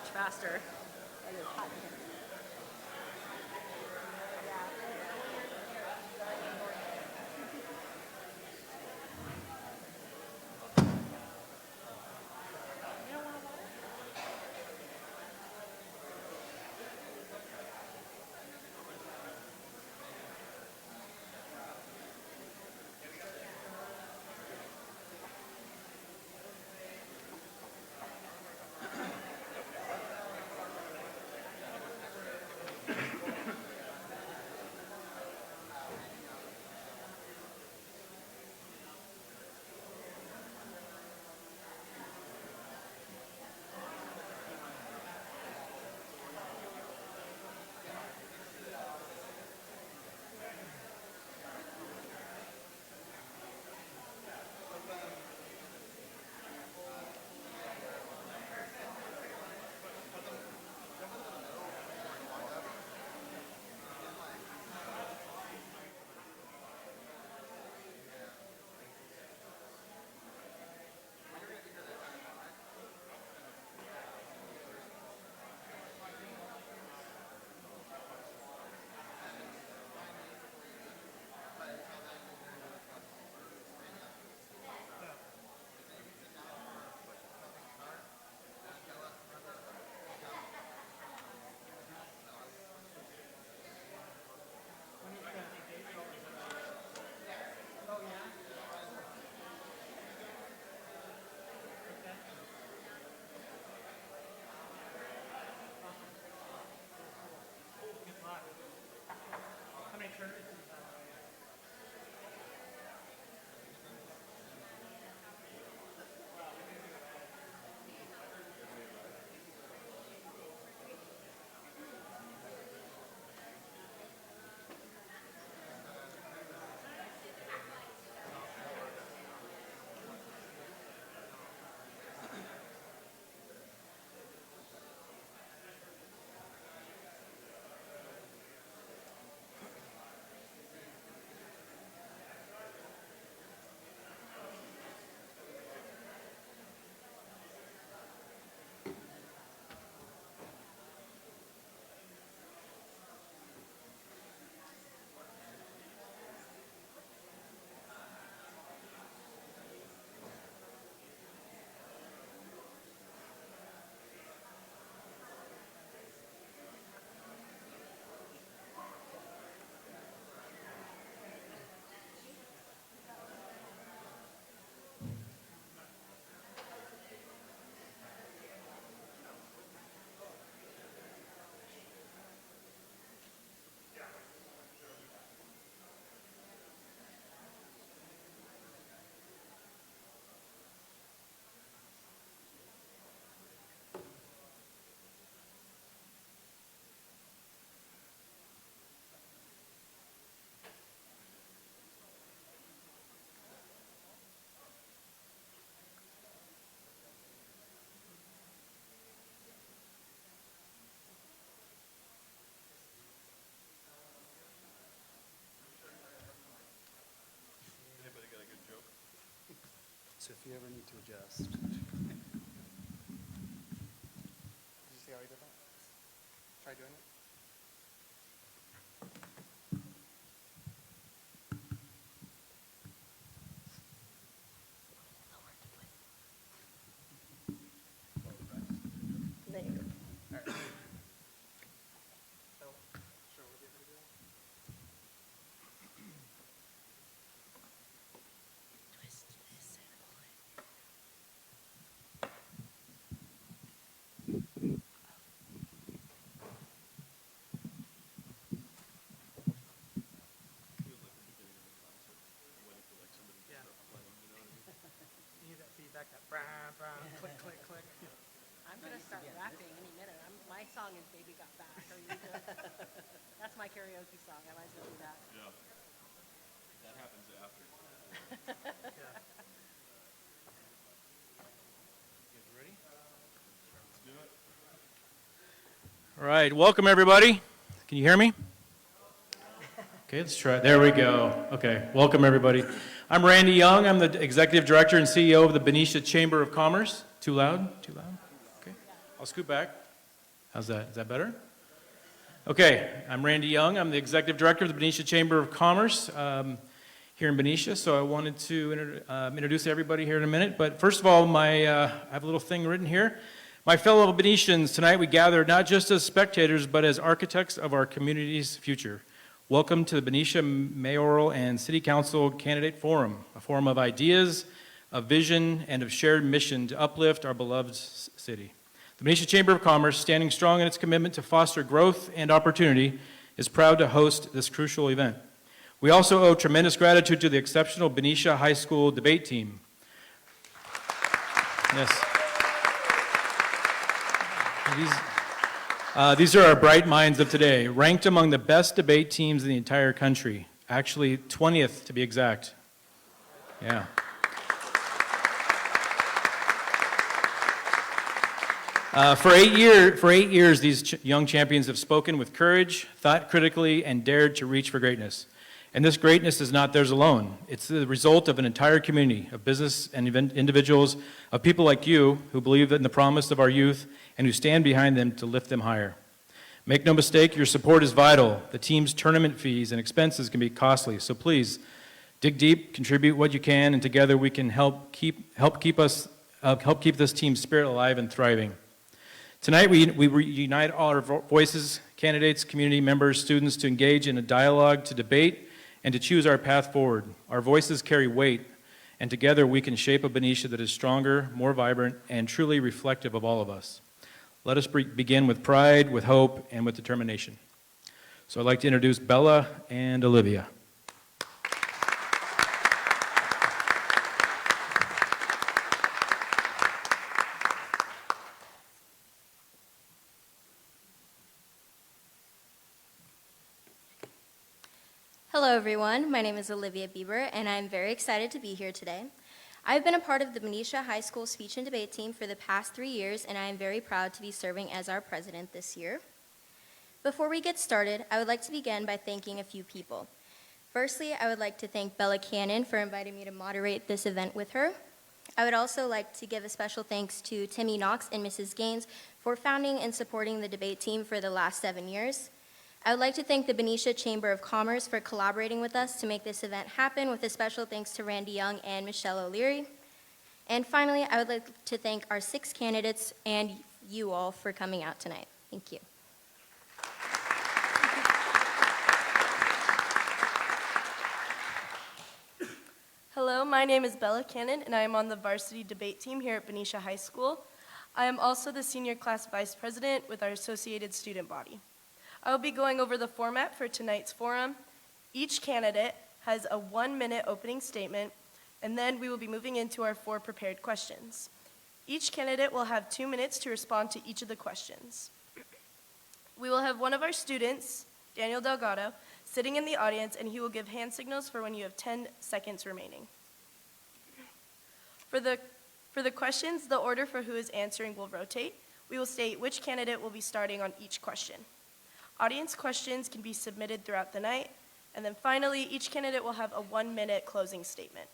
much faster. So if you ever need to adjust. Did you see how he did that? Try doing it. There you go. All right. So, sure, we'll get to do that. Twist this and pull it. Yeah. You need that feedback, that brah, brah, click, click, click. I'm going to start rapping any minute. My song is Baby Got Back. Are you good? That's my karaoke song. I might as well do that. Yeah. That happens after. Yeah. You guys ready? Let's do it. All right, welcome everybody. Can you hear me? Okay, let's try. There we go. Okay, welcome everybody. I'm Randy Young. I'm the Executive Director and CEO of the Benicia Chamber of Commerce. Too loud? Too loud? Okay, I'll scoot back. How's that? Is that better? Okay, I'm Randy Young. I'm the Executive Director of the Benicia Chamber of Commerce here in Benicia. So I wanted to introduce everybody here in a minute. But first of all, I have a little thing written here. My fellow Benicians, tonight we gather not just as spectators, but as architects of our community's future. Welcome to the Benicia Mayoral and City Council Candidate Forum, a forum of ideas, of vision, and of shared mission to uplift our beloved city. The Benicia Chamber of Commerce, standing strong in its commitment to foster growth and opportunity, is proud to host this crucial event. We also owe tremendous gratitude to the exceptional Benicia High School debate team. Yes. These are our bright minds of today, ranked among the best debate teams in the entire country. Actually, 20th to be exact. Yeah. For eight years, these young champions have spoken with courage, thought critically, and dared to reach for greatness. And this greatness is not theirs alone. It's the result of an entire community of business and individuals, of people like you who believe in the promise of our youth and who stand behind them to lift them higher. Make no mistake, your support is vital. The team's tournament fees and expenses can be costly, so please dig deep, contribute what you can, and together we can help keep this team's spirit alive and thriving. Tonight we unite all our voices, candidates, community members, students, to engage in a dialogue, to debate, and to choose our path forward. Our voices carry weight, and together we can shape a Benicia that is stronger, more vibrant, and truly reflective of all of us. Let us begin with pride, with hope, and with determination. So I'd like to introduce Bella and Olivia. Hello everyone, my name is Olivia Bieber and I'm very excited to be here today. I've been a part of the Benicia High School speech and debate team for the past 3 years and I am very proud to be serving as our president this year. Before we get started, I would like to begin by thanking a few people. Firstly, I would like to thank Bella Cannon for inviting me to moderate this event with her. I would also like to give a special thanks to Timmy Knox and Mrs. Gaines for founding and supporting the debate team for the last 7 years. I would like to thank the Benicia Chamber of Commerce for collaborating with us to make this event happen, with a special thanks to Randy Young and Michelle O'Leary. And finally, I would like to thank our 6 candidates and you all for coming out tonight. Thank you. Hello, my name is Bella Cannon, and I am on the varsity debate team here at Benicia High School. I am also the senior class vice president with our associated student body. I will be going over the format for tonight's forum. Each candidate has a 1-minute opening statement, and then we will be moving into our 4 prepared questions. Each candidate will have 2 minutes to respond to each of the questions. We will have one of our students, Daniel Delgado, sitting in the audience, and he will give hand signals for when you have 10 seconds remaining. For the questions, the order for who is answering will rotate. We will state which candidate will be starting on each question. Audience questions can be submitted throughout the night, and then finally, each candidate will have a 1-minute closing statement.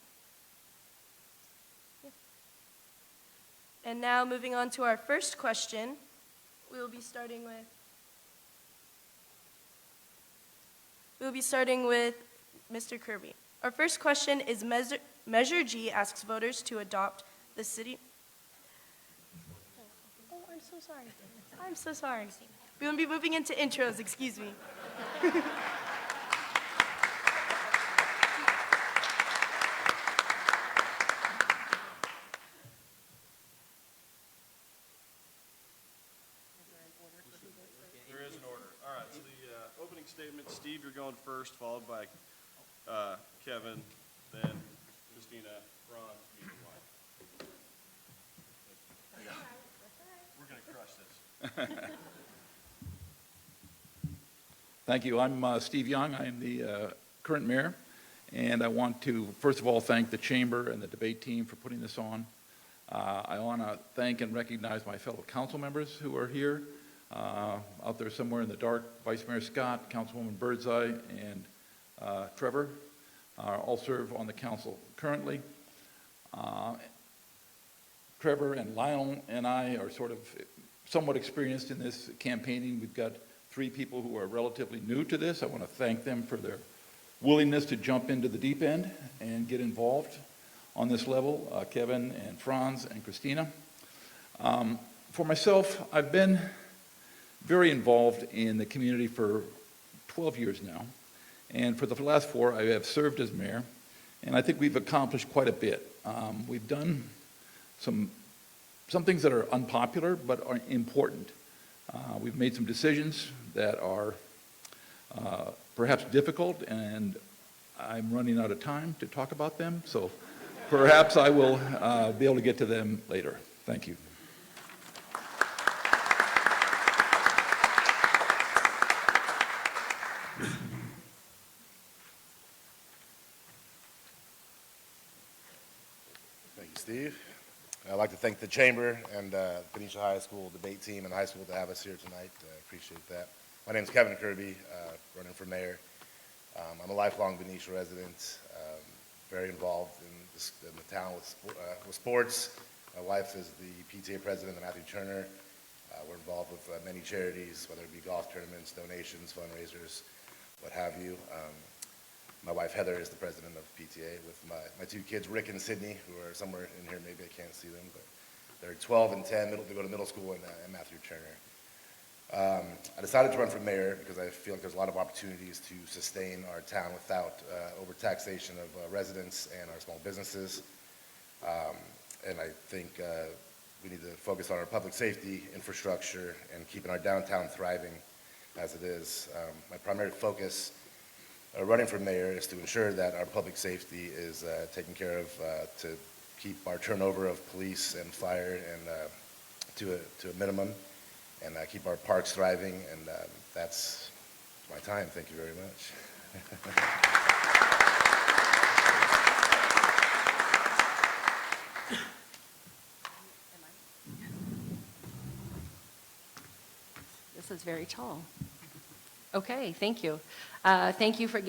And now, moving on to our first question, we will be starting with Mr. Kirby. Our first question is Measure G asks voters to adopt the city. Oh, I'm so sorry. I'm so sorry. We will be moving into intros, excuse me. There is an order. All right, so the opening statement, Steve, you're going first, followed by Kevin, then Christina, Ron, me, and Wyatt. We're going to crush this. Thank you. I'm Steve Young. I'm the current mayor, and I want to, first of all, thank the chamber and the debate team for putting this on. I want to thank and recognize my fellow council members who are here. Out there somewhere in the dark, Vice Mayor Scott, Councilwoman Birdseye, and Trevor all serve on the council currently. Trevor and Lionel and I are sort of somewhat experienced in this campaigning. We've got 3 people who are relatively new to this. I want to thank them for their willingness to jump into the deep end and get involved on this level, Kevin and Franz and Christina. For myself, I've been very involved in the community for 12 years now, and for the last 4, I have served as mayor, and I think we've accomplished quite a bit. We've done some things that are unpopular but are important. We've made some decisions that are perhaps difficult, and I'm running out of time to talk about them, so perhaps I will be able to get to them later. Thank you. Thank you, Steve. I'd like to thank the Chamber and Benicia High School debate team and high school to have us here tonight. I appreciate that. My name is Kevin Kirby, running for mayor. I'm a lifelong Benicia resident, very involved in the town with sports. My wife is the PTA president of Matthew Turner. We're involved with many charities, whether it be golf tournaments, donations, fundraisers, what have you. My wife Heather is the president of PTA with my 2 kids, Rick and Sydney, who are somewhere in here. Maybe I can't see them, but they're 12 and 10. They go to middle school in Matthew Turner. I decided to run for mayor because I feel like there's a lot of opportunities to sustain our town without overtaxation of residents and our small businesses. And I think we need to focus on our public safety, infrastructure, and keeping our downtown thriving as it is. My primary focus running for mayor is to ensure that our public safety is taken care of, to keep our turnover of police and fire and to a minimum, and keep our parks thriving, and that's my time. Thank you very much. This is very tall. Okay, thank you. Thank you for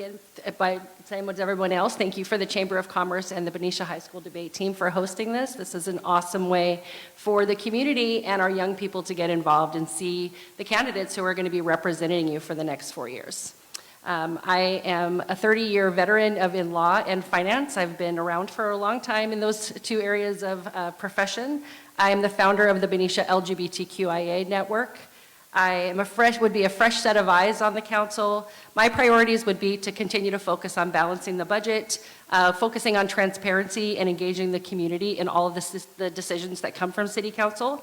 by same with everyone else, thank you for the Chamber of Commerce and the Benicia High School debate team for hosting this. This is an awesome way for the community and our young people to get involved and see the candidates who are going to be representing you for the next 4 years. I am a 30-year veteran in law and finance. I've been around for a long time in those 2 areas of profession. I am the founder of the Benicia LGBTQIA network. I would be a fresh set of eyes on the council. My priorities would be to continue to focus on balancing the budget, focusing on transparency and engaging the community in all of the decisions that come from city council.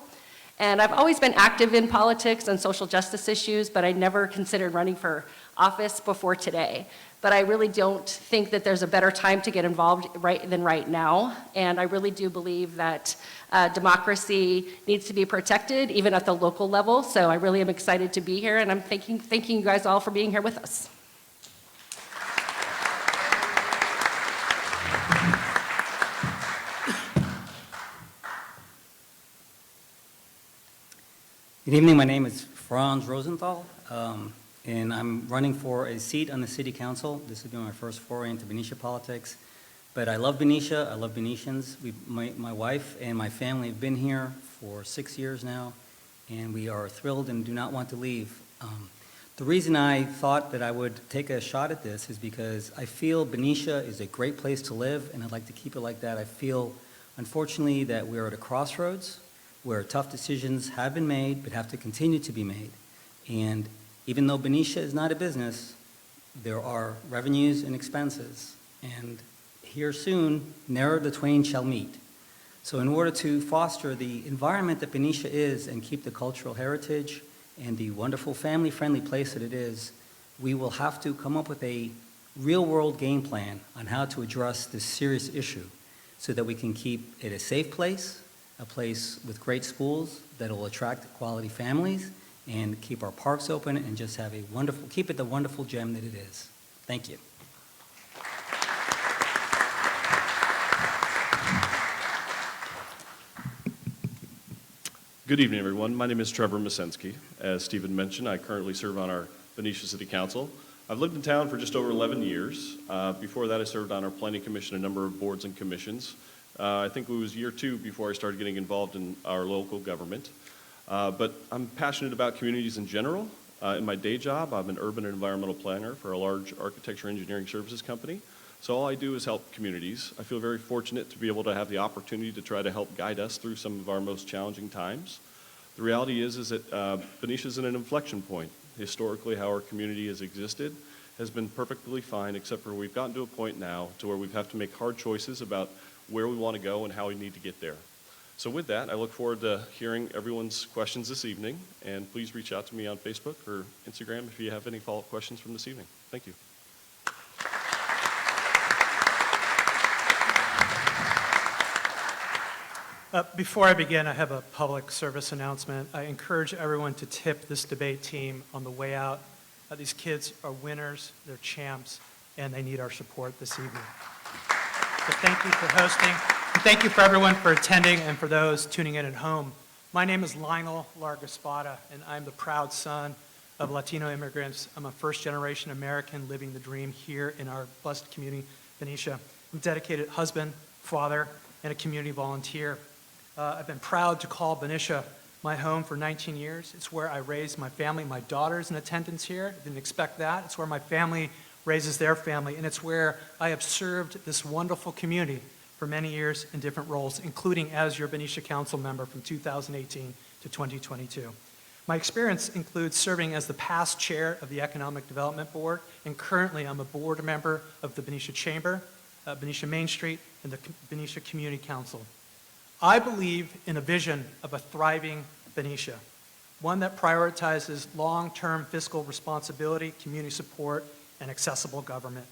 And I've always been active in politics and social justice issues, but I never considered running for office before today. But I really don't think that there's a better time to get involved than right now. And I really do believe that democracy needs to be protected, even at the local level. So I really am excited to be here, and I'm thanking you guys all for being here with us. Good evening. My name is Franz Rosenthal, and I'm running for a seat on the City Council. This will be my first foray into Benicia politics. But I love Benicia. I love Benicians. My wife and my family have been here for 6 years now, and we are thrilled and do not want to leave. The reason I thought that I would take a shot at this is because I feel Benicia is a great place to live, and I'd like to keep it like that. I feel, unfortunately, that we're at a crossroads where tough decisions have been made but have to continue to be made. And even though Benicia is not a business, there are revenues and expenses. And here soon, ne'er the twain shall meet. So in order to foster the environment that Benicia is and keep the cultural heritage and the wonderful family-friendly place that it is, we will have to come up with a real-world game plan on how to address this serious issue so that we can keep it a safe place, a place with great schools that will attract quality families, and keep our parks open and just have keep it the wonderful gem that it is. Thank you. Good evening, everyone. My name is Trevor Masensky. As Stephen mentioned, I currently serve on our Benicia City Council. I've lived in town for just over 11 years. Before that, I served on our Planning Commission, a number of boards and commissions. I think it was year 2 before I started getting involved in our local government. But I'm passionate about communities in general. In my day job, I'm an urban and environmental planner for a large architecture engineering services company. So all I do is help communities. I feel very fortunate to be able to have the opportunity to try to help guide us through some of our most challenging times. The reality is that Benicia's in an inflection point. Historically, how our community has existed has been perfectly fine, except for we've gotten to a point now to where we have to make hard choices about where we want to go and how we need to get there. So with that, I look forward to hearing everyone's questions this evening, and please reach out to me on Facebook or Instagram if you have any follow-up questions from this evening. Thank you. Before I begin, I have a public service announcement. I encourage everyone to tip this debate team on the way out. These kids are winners, they're champs, and they need our support this evening. So thank you for hosting. And thank you for everyone for attending and for those tuning in at home. My name is Lionel Largaspada, and I'm the proud son of Latino immigrants. I'm a first-generation American living the dream here in our blessed community, Benicia. I'm a dedicated husband, father, and a community volunteer. I've been proud to call Benicia my home for 19 years. It's where I raised my family. My daughter's in attendance here. Didn't expect that. It's where my family raises their family, and it's where I have served this wonderful community for many years in different roles, including as your Benicia Council member from 2018 to 2022. My experience includes serving as the past chair of the Economic Development Board, and currently I'm a board member of the Benicia Chamber, Benicia Main Street, and the Benicia Community Council. I believe in a vision of a thriving Benicia, one that prioritizes long-term fiscal responsibility, community support, and accessible government.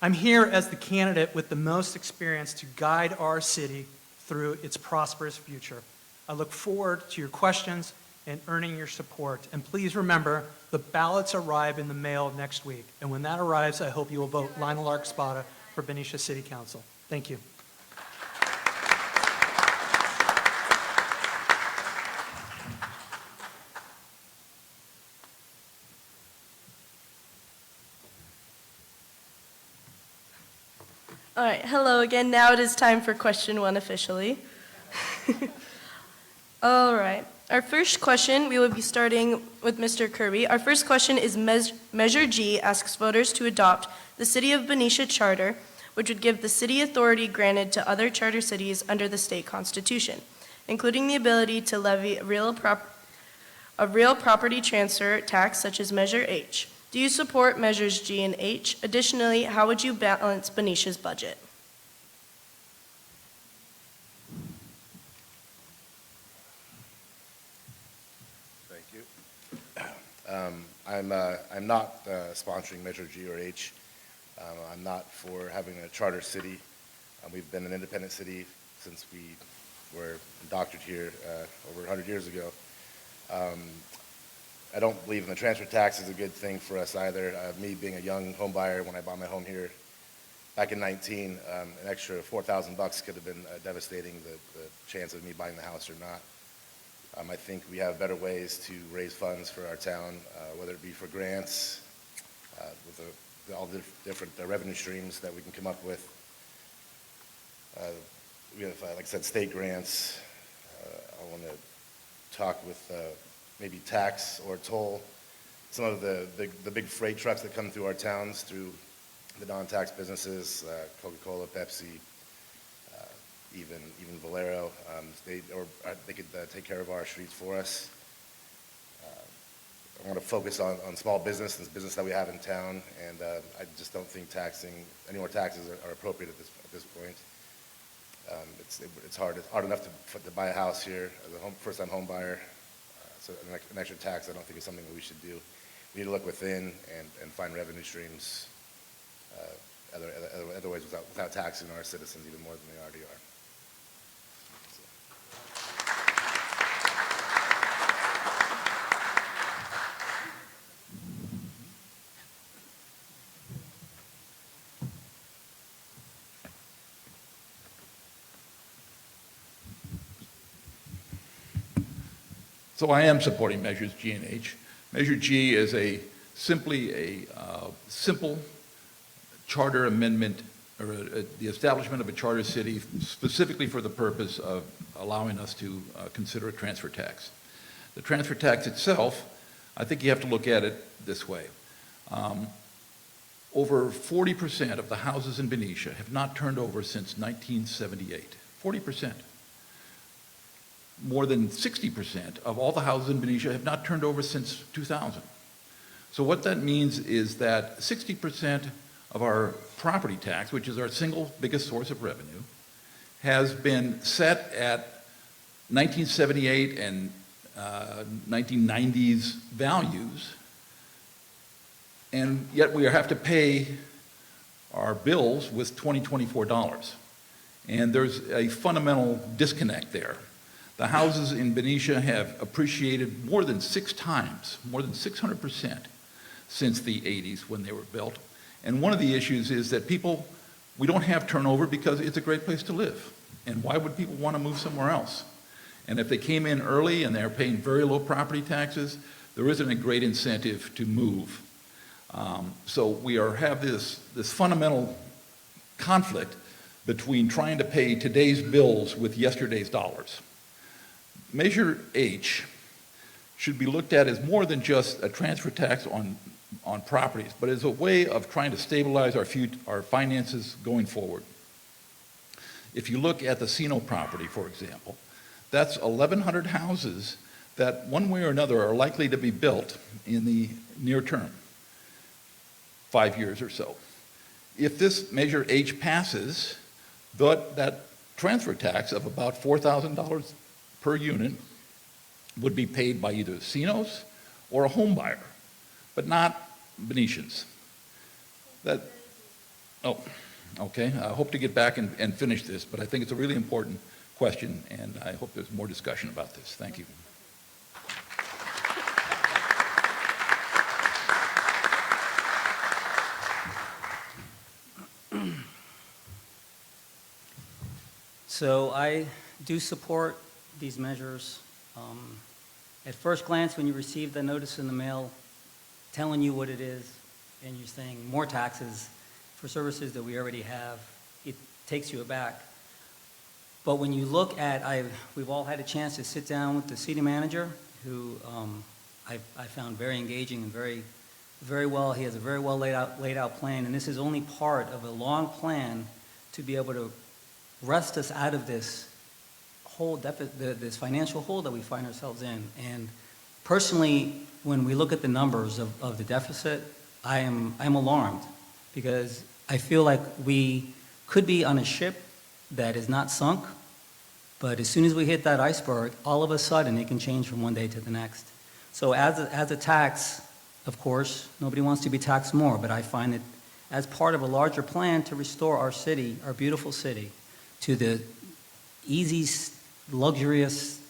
I'm here as the candidate with the most experience to guide our city through its prosperous future. I look forward to your questions and earning your support. And please remember, the ballots arrive in the mail next week. And when that arrives, I hope you will vote Lionel Largaspada for Benicia City Council. Thank you. All right, hello again. Now it is time for question one officially. All right. Our first question, we will be starting with Mr. Kirby. Our first question is Measure G asks voters to adopt the City of Benicia Charter, which would give the city authority granted to other charter cities under the state constitution, including the ability to levy a real property transfer tax such as Measure H. Do you support Measures G and H? Additionally, how would you balance Benicia's budget? Thank you. I'm not sponsoring Measure G or H. I'm not for having a charter city. We've been an independent city since we were doctored here over 100 years ago. I don't believe in the transfer tax is a good thing for us either. Me being a young home buyer, when I bought my home here back in 19, an extra $4,000 could have been devastating, the chance of me buying the house or not. I think we have better ways to raise funds for our town, whether it be for grants, with all the different revenue streams that we can come up with. We have, like I said, state grants. I want to talk with maybe tax or toll some of the big freight trucks that come through our towns through the non-tax businesses, Coca-Cola, Pepsi, even Valero. They could take care of our streets for us. I want to focus on small business and business that we have in town, and I just don't think any more taxes are appropriate at this point. It's hard enough to buy a house here as a first-time home buyer. So an extra tax I don't think is something that we should do. We need to look within and find revenue streams, other ways without taxing our citizens even more than they already are. So I am supporting Measures G and H. Measure G is simply a simple charter amendment, or the establishment of a charter city specifically for the purpose of allowing us to consider a transfer tax. The transfer tax itself, I think you have to look at it this way. Over 40% of the houses in Benicia have not turned over since 1978. 40%. More than 60% of all the houses in Benicia have not turned over since 2000. So what that means is that 60% of our property tax, which is our single biggest source of revenue, has been set at 1978 and 1990s values, and yet we have to pay our bills with2024 dollars. And there's a fundamental disconnect there. The houses in Benicia have appreciated more than 6 times, more than 600% since the 80s when they were built. And one of the issues is that we don't have turnover because it's a great place to live. And why would people want to move somewhere else? And if they came in early and they're paying very low property taxes, there isn't a great incentive to move. So we have this fundamental conflict between trying to pay today's bills with yesterday's dollars. Measure H should be looked at as more than just a transfer tax on properties, but as a way of trying to stabilize our finances going forward. If you look at the Sino property, for example, that's 1,100 houses that one way or another are likely to be built in the near term, 5 years or so. If this Measure H passes, that transfer tax of about $4,000 per unit would be paid by either Sinos or a home buyer, but not Venetians. Okay, I hope to get back and finish this, but I think it's a really important question, and I hope there's more discussion about this. Thank you. So I do support these measures. At first glance, when you receive the notice in the mail telling you what it is, and you're saying more taxes for services that we already have, it takes you aback. But when you look at, we've all had a chance to sit down with the city manager, who I found very engaging and very well. He has a very well laid out plan, and this is only part of a long plan to be able to wrest us out of this whole this financial hole that we find ourselves in. And personally, when we look at the numbers of the deficit, I'm alarmed, because I feel like we could be on a ship that is not sunk, but as soon as we hit that iceberg, all of a sudden it can change from one day to the next. So as a tax, of course, nobody wants to be taxed more, but I find it as part of a larger plan to restore our city, our beautiful city, to the easy, luxurious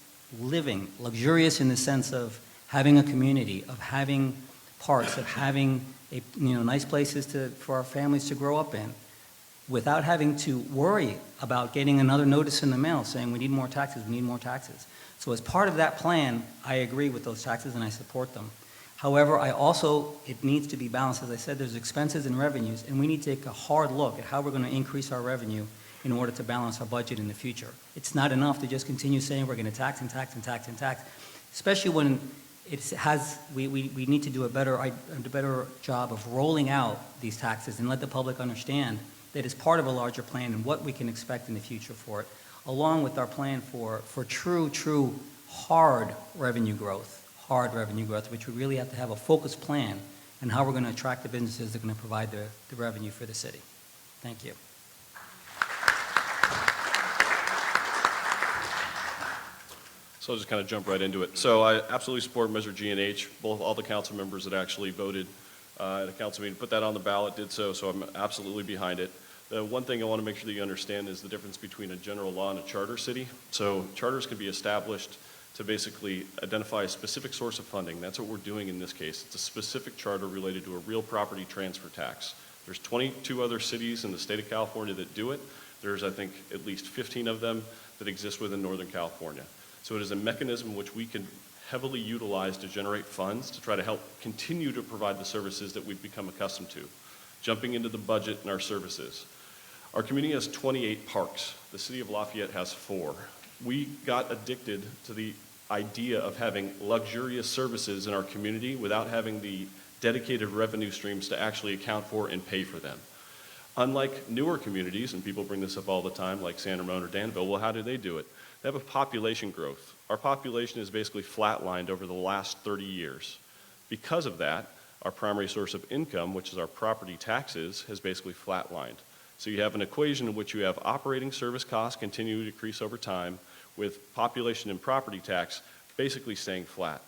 living, luxurious in the sense of having a community, of having parks, of having nice places for our families to grow up in, without having to worry about getting another notice in the mail saying we need more taxes, we need more taxes. So as part of that plan, I agree with those taxes and I support them. However, it needs to be balanced. As I said, there's expenses and revenues, and we need to take a hard look at how we're going to increase our revenue in order to balance our budget in the future. It's not enough to just continue saying we're going to tax and tax and tax and tax, especially when we need to do a better job of rolling out these taxes and let the public understand that it's part of a larger plan and what we can expect in the future for it, along with our plan for true hard revenue growth, which we really have to have a focused plan on how we're going to attract the businesses that are going to provide the revenue for the city. Thank you. So I'll just kind of jump right into it. So I absolutely support Measure G and H. All the council members that actually voted at a council meeting put that on the ballot did so I'm absolutely behind it. The one thing I want to make sure that you understand is the difference between a general law and a charter city. So charters can be established to basically identify a specific source of funding. That's what we're doing in this case. It's a specific charter related to a real property transfer tax. There's 22 other cities in the state of California that do it. There's, I think, at least 15 of them that exist within Northern California. So it is a mechanism which we can heavily utilize to generate funds to try to help continue to provide the services that we've become accustomed to. Jumping into the budget and our services. Our community has 28 parks. The city of Lafayette has 4. We got addicted to the idea of having luxurious services in our community without having the dedicated revenue streams to actually account for and pay for them. Unlike newer communities, and people bring this up all the time, like San Ramon or Danville, well, how do they do it? They have a population growth. Our population is basically flatlined over the last 30 years. Because of that, our primary source of income, which is our property taxes, has basically flatlined. So you have an equation in which you have operating service costs continue to decrease over time, with population and property tax basically staying flat.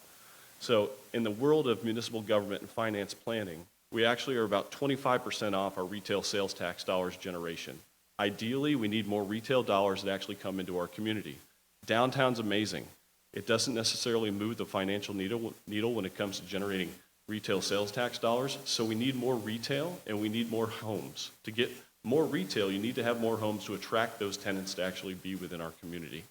So in the world of municipal government and finance planning, we actually are about 25% off our retail sales tax dollars generation. Ideally, we need more retail dollars that actually come into our community. Downtown's amazing. It doesn't necessarily move the financial needle when it comes to generating retail sales tax dollars, so we need more retail and we need more homes. To get more retail, you need to have more homes to attract those tenants to actually be within our community.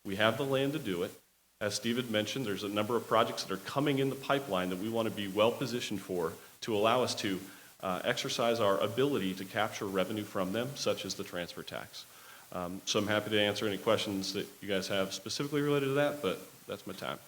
We have the land to do it. As Steve had mentioned, there's a number of projects that are coming in the pipeline that we want to be well positioned for to allow us to exercise our ability to capture revenue from them, such as the transfer tax. So I'm happy to answer any questions that you guys have specifically related to that, but that's my time.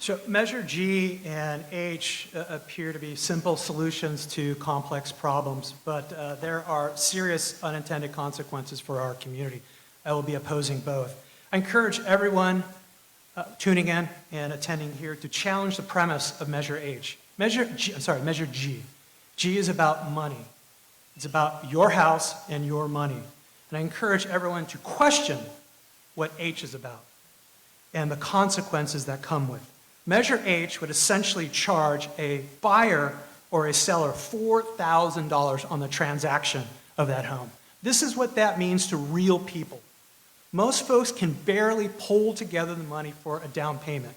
So Measure G and H appear to be simple solutions to complex problems, but there are serious unintended consequences for our community. I will be opposing both. I encourage everyone tuning in and attending here to challenge the premise of Measure H. Measure G. G is about money. It's about your house and your money. And I encourage everyone to question what H is about and the consequences that come with. Measure H would essentially charge a buyer or a seller $4,000 on the transaction of that home. This is what that means to real people. Most folks can barely pull together the money for a down payment.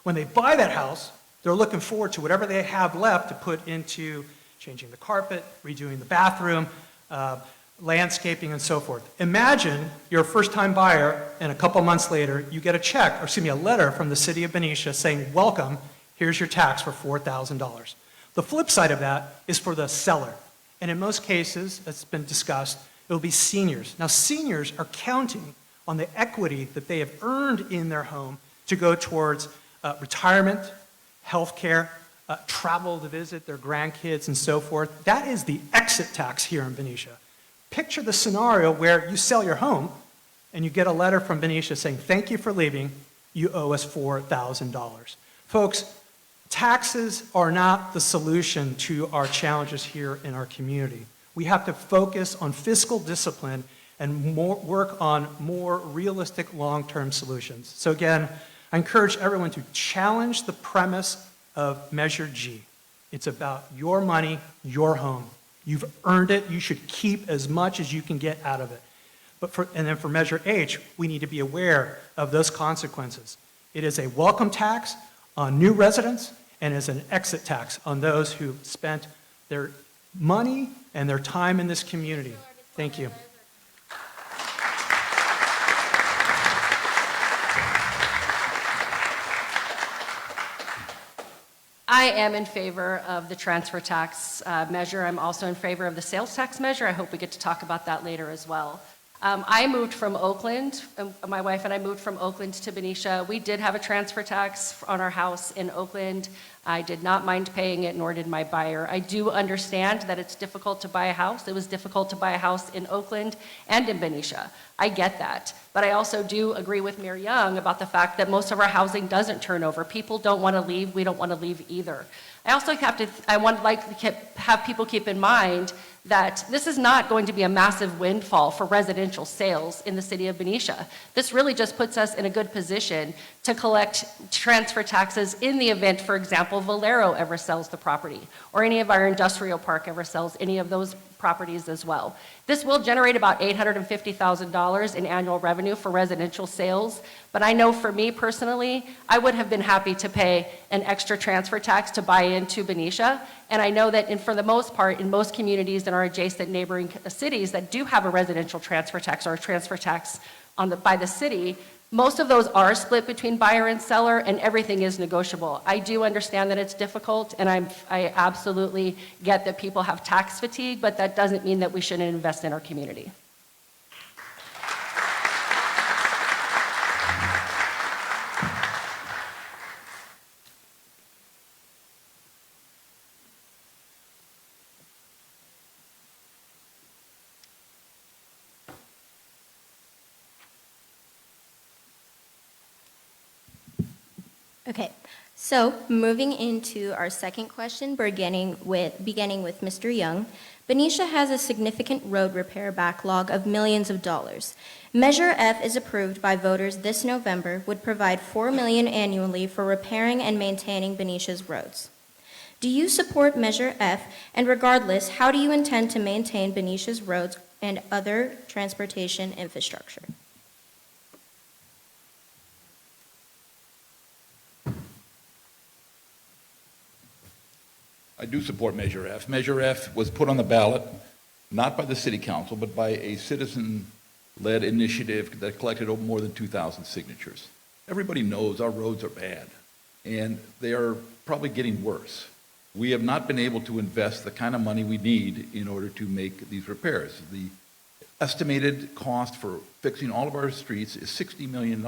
When they buy that house, they're looking forward to whatever they have left to put into changing the carpet, redoing the bathroom, landscaping, and so forth. Imagine you're a first-time buyer, and a couple months later, you get a letter from the city of Benicia saying, welcome, here's your tax for $4,000. The flip side of that is for the seller. And in most cases, it's been discussed, it'll be seniors. Now, seniors are counting on the equity that they have earned in their home to go towards retirement, health care, travel to visit their grandkids, and so forth. That is the exit tax here in Benicia. Picture the scenario where you sell your home and you get a letter from Benicia saying, thank you for leaving, you owe us $4,000. Folks, taxes are not the solution to our challenges here in our community. We have to focus on fiscal discipline and work on more realistic long-term solutions. So again, I encourage everyone to challenge the premise of Measure G. It's about your money, your home. You've earned it. You should keep as much as you can get out of it. And then for Measure H, we need to be aware of those consequences. It is a welcome tax on new residents and is an exit tax on those who spent their money and their time in this community. Thank you. I am in favor of the transfer tax measure. I'm also in favor of the sales tax measure. I hope we get to talk about that later as well. I moved from Oakland. My wife and I moved from Oakland to Benicia. We did have a transfer tax on our house in Oakland. I did not mind paying it, nor did my buyer. I do understand that it's difficult to buy a house. It was difficult to buy a house in Oakland and in Benicia. I get that. But I also do agree with Mayor Young about the fact that most of our housing doesn't turn over. People don't want to leave. We don't want to leave either. I also have people keep in mind that this is not going to be a massive windfall for residential sales in the city of Benicia. This really just puts us in a good position to collect transfer taxes in the event, for example, Valero ever sells the property, or any of our industrial park ever sells any of those properties as well. This will generate about $850,000 in annual revenue for residential sales, but I know for me personally, I would have been happy to pay an extra transfer tax to buy into Benicia, and I know that for the most part, in most communities in our adjacent neighboring cities that do have a residential transfer tax or a transfer tax by the city, Most of those are split between buyer and seller, and everything is negotiable. I do understand that it's difficult, and I absolutely get that people have tax fatigue, but that doesn't mean that we shouldn't invest in our community. Okay, so moving into our second question, beginning with Mr. Young. Benicia has a significant road repair backlog of millions of dollars. Measure F is approved by voters this November, would provide $4 million annually for repairing and maintaining Benicia's roads. Do you support Measure F, and regardless, how do you intend to maintain Benicia's roads and other transportation infrastructure? I do support Measure F. Measure F was put on the ballot, not by the city council, but by a citizen-led initiative that collected over more than 2,000 signatures. Everybody knows our roads are bad, and they are probably getting worse. We have not been able to invest the kind of money we need in order to make these repairs. The estimated cost for fixing all of our streets is $60 million.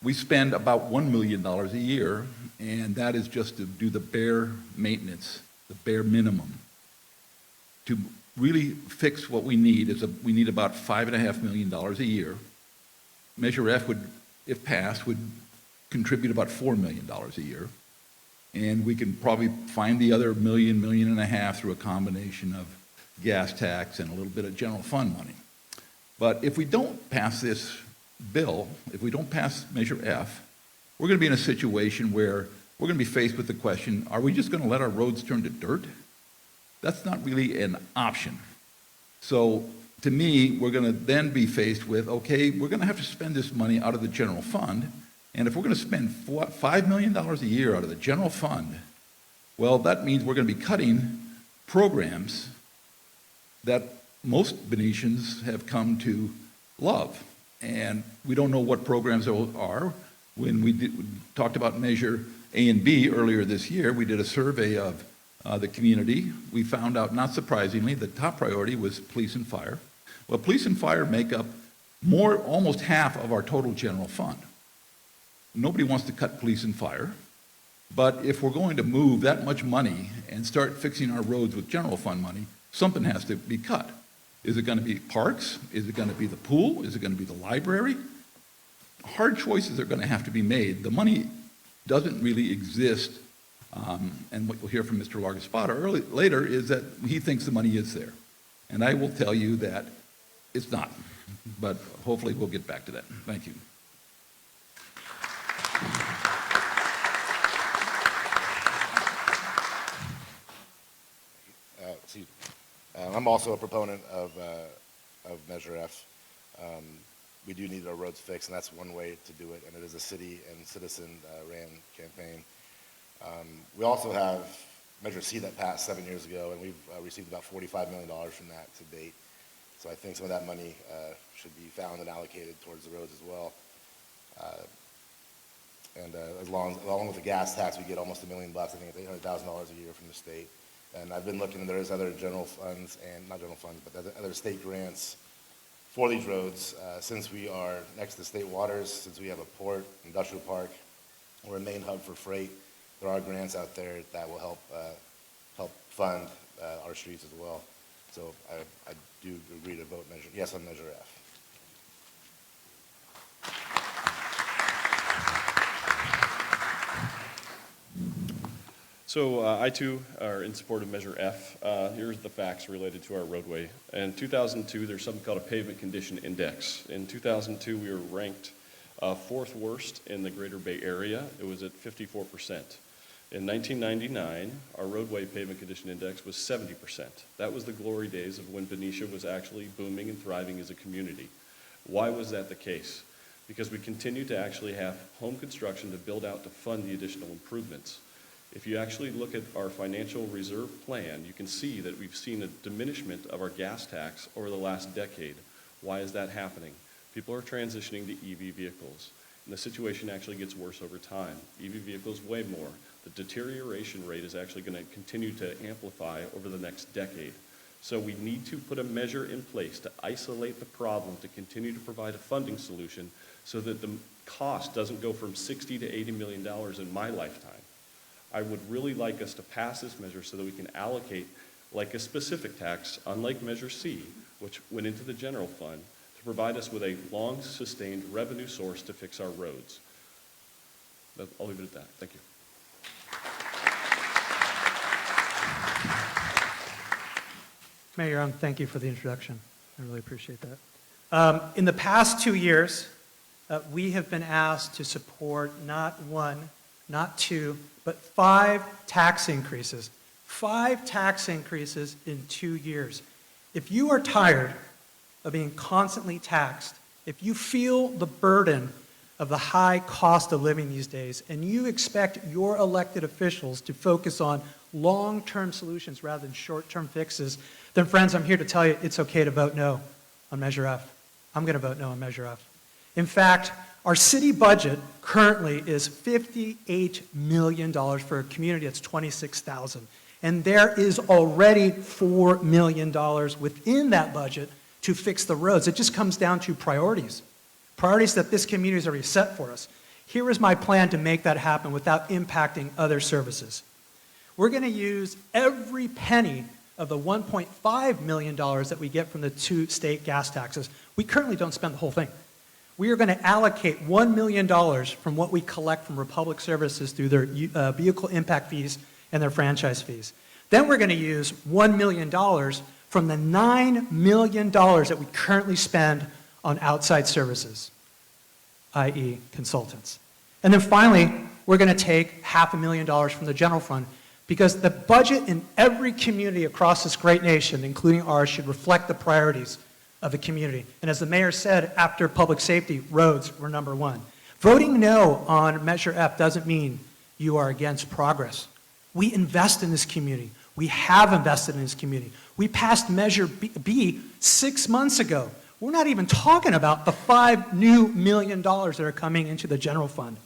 We spend about $1 million a year, and that is just to do the bare maintenance, the bare minimum. To really fix what we need we need about $5.5 million a year. Measure F would, if passed, would contribute about $4 million a year. And we can probably find the other $1.5 million through a combination of gas tax and a little bit of general fund money. But if we don't pass this bill, if we don't pass Measure F, we're going to be in a situation where we're going to be faced with the question, are we just going to let our roads turn to dirt? That's not really an option. So to me, we're going to then be faced with, okay, we're going to have to spend this money out of the general fund, and if we're going to spend $5 million a year out of the general fund, well, that means we're going to be cutting programs that most Benicians have come to love. And we don't know what programs there are. When we talked about Measure A and B earlier this year, we did a survey of the community. We found out, not surprisingly, the top priority was police and fire. Well, police and fire make up almost half of our total general fund. Nobody wants to cut police and fire, but if we're going to move that much money and start fixing our roads with general fund money, something has to be cut. Is it going to be parks? Is it going to be the pool? Is it going to be the library? Hard choices are going to have to be made. The money doesn't really exist, and what we'll hear from Mr. Largaspada later is that he thinks the money is there. And I will tell you that it's not, but hopefully we'll get back to that. Thank you. I'm also a proponent of Measure F. We do need our roads fixed, and that's one way to do it, and it is a city and citizen-ran campaign. We also have Measure C that passed 7 years ago, and we've received about $45 million from that to date. So I think some of that money should be found and allocated towards the roads as well. And along with the gas tax, we get almost $1 million. I think it's $800,000 a year from the state. And I've been looking, and there's other general funds, and not general funds, but other state grants for these roads. Since we are next to state waters, since we have a port, industrial park, we're a main hub for freight, there are grants out there that will help fund our streets as well. So I do agree to vote yes on Measure F. So I too are in support of Measure F. Here's the facts related to our roadway. In 2002, there's something called a pavement condition index. In 2002, we were ranked fourth worst in the Greater Bay Area. It was at 54%. In 1999, our roadway pavement condition index was 70%. That was the glory days of when Benicia was actually booming and thriving as a community. Why was that the case? Because we continue to actually have home construction to build out to fund the additional improvements. If you actually look at our financial reserve plan, you can see that we've seen a diminishment of our gas tax over the last decade. Why is that happening? People are transitioning to EV vehicles, and the situation actually gets worse over time. EV vehicles weigh more. The deterioration rate is actually going to continue to amplify over the next decade. So we need to put a measure in place to isolate the problem, to continue to provide a funding solution so that the cost doesn't go from $60 to $80 million in my lifetime. I would really like us to pass this measure so that we can allocate like a specific tax, unlike Measure C, which went into the general fund, to provide us with a long-sustained revenue source to fix our roads. I'll leave it at that. Thank you. Mayor, thank you for the introduction. I really appreciate that. In the past 2 years, we have been asked to support not one, not two, but 5 tax increases. 5 tax increases in 2 years. If you are tired of being constantly taxed, if you feel the burden of the high cost of living these days, and you expect your elected officials to focus on long-term solutions rather than short-term fixes, then friends, I'm here to tell you it's okay to vote no on Measure F. I'm going to vote no on Measure F. In fact, our city budget currently is $58 million for a community that's 26,000. And there is already $4 million within that budget to fix the roads. It just comes down to priorities. Priorities that this community has already set for us. Here is my plan to make that happen without impacting other services. We're going to use every penny of the $1.5 million that we get from the 2 state gas taxes. We currently don't spend the whole thing. We are going to allocate $1 million from what we collect from Republic Services through their vehicle impact fees and their franchise fees. Then we're going to use $1 million from the $9 million that we currently spend on outside services, i.e. consultants. And then finally, we're going to take $500,000 from the general fund because the budget in every community across this great nation, including ours, should reflect the priorities of the community. And as the mayor said, after public safety, roads were number 1. Voting no on Measure F doesn't mean you are against progress. We invest in this community. We have invested in this community. We passed Measure B 6 months ago. We're not even talking about the $5 new million that are coming into the general fund.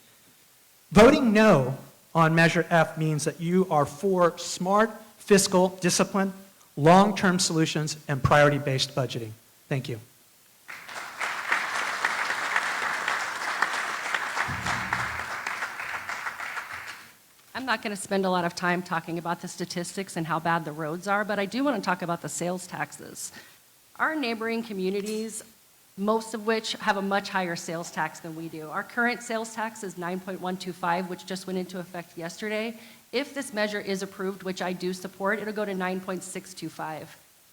Voting no on Measure F means that you are for smart fiscal discipline, long-term solutions, and priority-based budgeting. Thank you. I'm not going to spend a lot of time talking about the statistics and how bad the roads are, but I do want to talk about the sales taxes. Our neighboring communities, most of which have a much higher sales tax than we do. Our current sales tax is 9.125, which just went into effect yesterday. If this measure is approved, which I do support, it'll go to 9.625.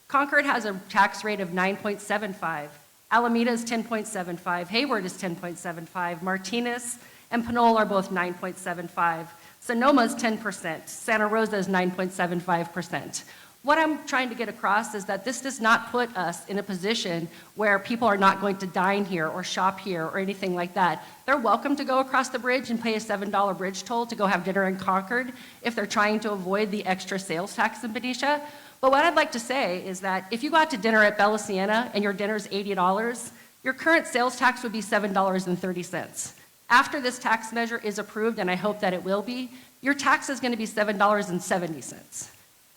Concord has a tax rate of 9.75. Alameda is 10.75. Hayward is 10.75. Martinez and Pinole are both 9.75. Sonoma is 10%. Santa Rosa is 9.75%. What I'm trying to get across is that this does not put us in a position where people are not going to dine here or shop here or anything like that. They're welcome to go across the bridge and pay a $7 bridge toll to go have dinner in Concord if they're trying to avoid the extra sales tax in Benicia. But what I'd like to say is that if you go out to dinner at Bella Sienna and your dinner's $80, your current sales tax would be $7.30. After this tax measure is approved, and I hope that it will be, your tax is going to be $7.70.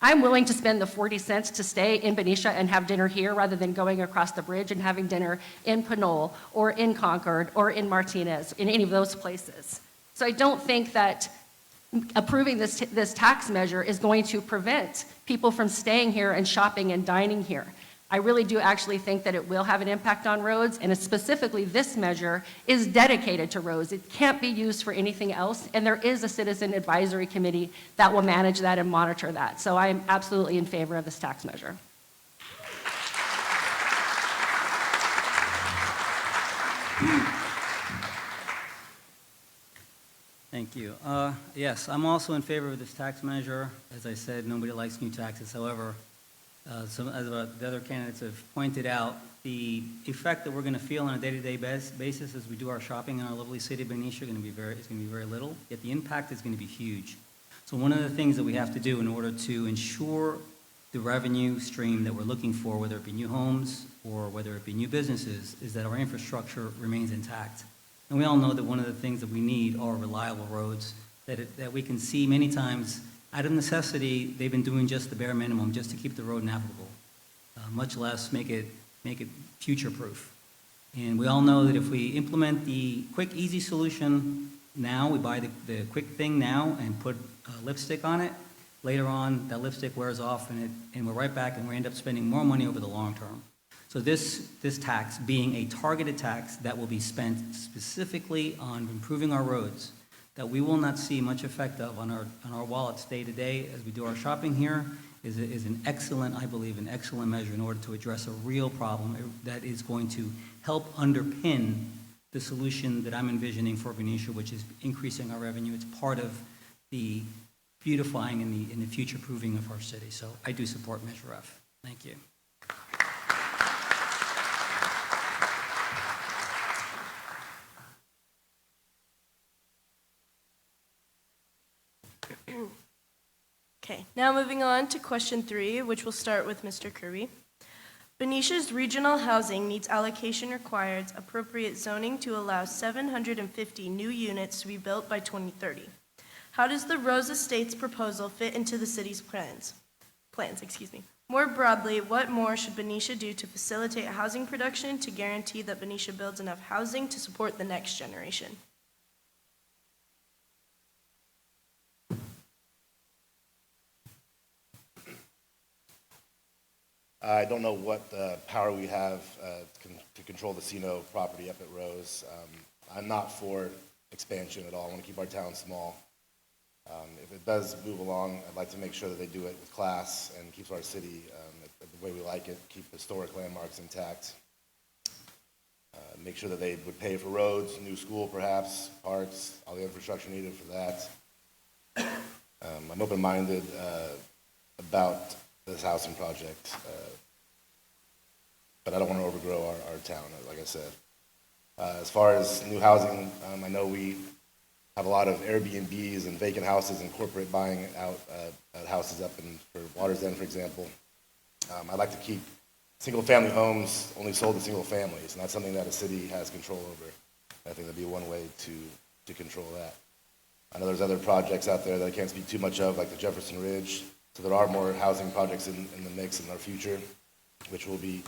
I'm willing to spend the 40 cents to stay in Benicia and have dinner here rather than going across the bridge and having dinner in Pinole or in Concord or in Martinez, in any of those places. So I don't think that approving this tax measure is going to prevent people from staying here and shopping and dining here. I really do actually think that it will have an impact on roads, and specifically this measure is dedicated to roads. It can't be used for anything else, and there is a citizen advisory committee that will manage that and monitor that. So I am absolutely in favor of this tax measure. Thank you. Yes, I'm also in favor of this tax measure. As I said, nobody likes new taxes. However, as the other candidates have pointed out, the effect that we're going to feel on a day-to-day basis as we do our shopping in our lovely city of Benicia is going to be very little, yet the impact is going to be huge. So one of the things that we have to do in order to ensure the revenue stream that we're looking for, whether it be new homes or whether it be new businesses, is that our infrastructure remains intact. And we all know that one of the things that we need are reliable roads that we can see many times out of necessity. They've been doing just the bare minimum just to keep the road navigable, much less make it future-proof. And we all know that if we implement the quick, easy solution now, we buy the quick thing now and put lipstick on it, later on that lipstick wears off and we're right back and we end up spending more money over the long term. So this tax being a targeted tax that will be spent specifically on improving our roads, that we will not see much effect of on our wallets day to day as we do our shopping here, is an excellent, I believe, an excellent measure in order to address a real problem that is going to help underpin the solution that I'm envisioning for Benicia, which is increasing our revenue. It's part of the beautifying and the future-proofing of our city. So I do support Measure F. Thank you. Okay, now moving on to question 3, which will start with Mr. Kirby. Benicia's regional housing needs allocation requires appropriate zoning to allow 750 new units to be built by 2030. How does the Rose Estates proposal fit into the city's plans? More broadly, what more should Benicia do to facilitate housing production to guarantee that Benicia builds enough housing to support the next generation? I don't know what power we have to control the Cino property up at Rose. I'm not for expansion at all. I want to keep our town small. If it does move along, I'd like to make sure that they do it with class and keeps our city the way we like it, keep historic landmarks intact. Make sure that they would pay for roads, new school perhaps, parks, all the infrastructure needed for that. I'm open-minded about this housing project, but I don't want to overgrow our town, like I said. As far as new housing, I know we have a lot of Airbnbs and vacant houses and corporate buying out houses up for Waters End, for example. I'd like to keep single-family homes only sold to single families, and that's something that a city has control over. I think that'd be one way to control that. I know there's other projects out there that I can't speak too much of, like the Jefferson Ridge. So there are more housing projects in the mix in our future, which will be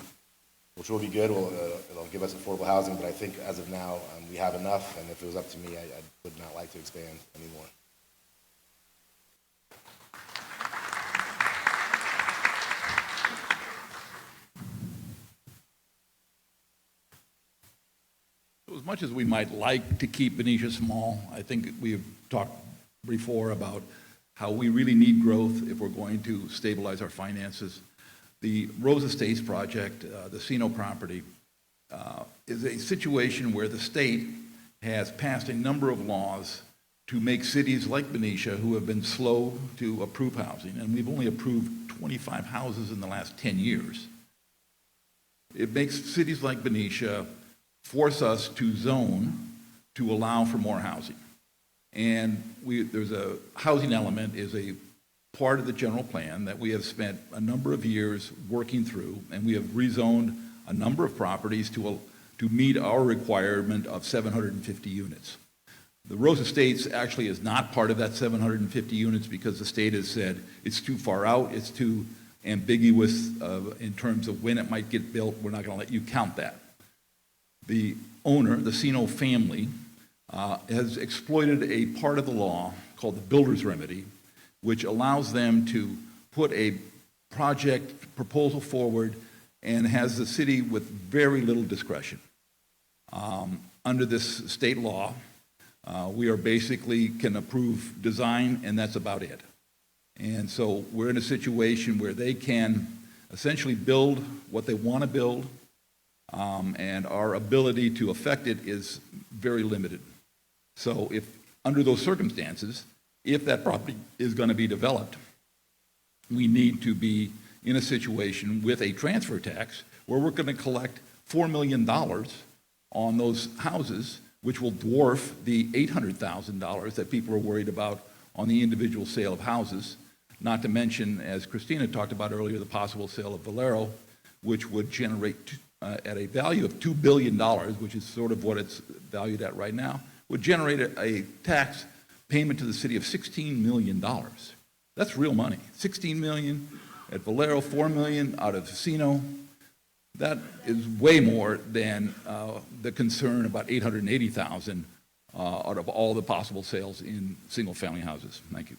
good. It'll give us affordable housing, but I think as of now, we have enough, and if it was up to me, I would not like to expand anymore. So as much as we might like to keep Benicia small, I think we've talked before about how we really need growth if we're going to stabilize our finances. The Rose Estates project, the Cino property, is a situation where the state has passed a number of laws to make cities like Benicia, who have been slow to approve housing, and we've only approved 25 houses in the last 10 years. It makes cities like Benicia force us to zone to allow for more housing. And there's a housing element is a part of the general plan that we have spent a number of years working through, and we have rezoned a number of properties to meet our requirement of 750 units. The Rose Estates actually is not part of that 750 units because the state has said it's too far out, it's too ambiguous in terms of when it might get built. We're not going to let you count that. The owner, the Cino family, has exploited a part of the law called the builder's remedy, which allows them to put a project proposal forward and has the city with very little discretion. Under this state law, we are basically can approve design, and that's about it. And so we're in a situation where they can essentially build what they want to build, and our ability to affect it is very limited. So if, under those circumstances, if that property is going to be developed, we need to be in a situation with a transfer tax where we're going to collect $4 million on those houses, which will dwarf the $800,000 that people are worried about on the individual sale of houses. Not to mention, as Christina talked about earlier, the possible sale of Valero, which would generate, at a value of $2 billion, which is sort of what it's valued at right now, would generate a tax payment to the city of $16 million. That's real money. $16 million at Valero, $4 million out of Casino. That is way more than the concern about $880,000 out of all the possible sales in single-family houses. Thank you.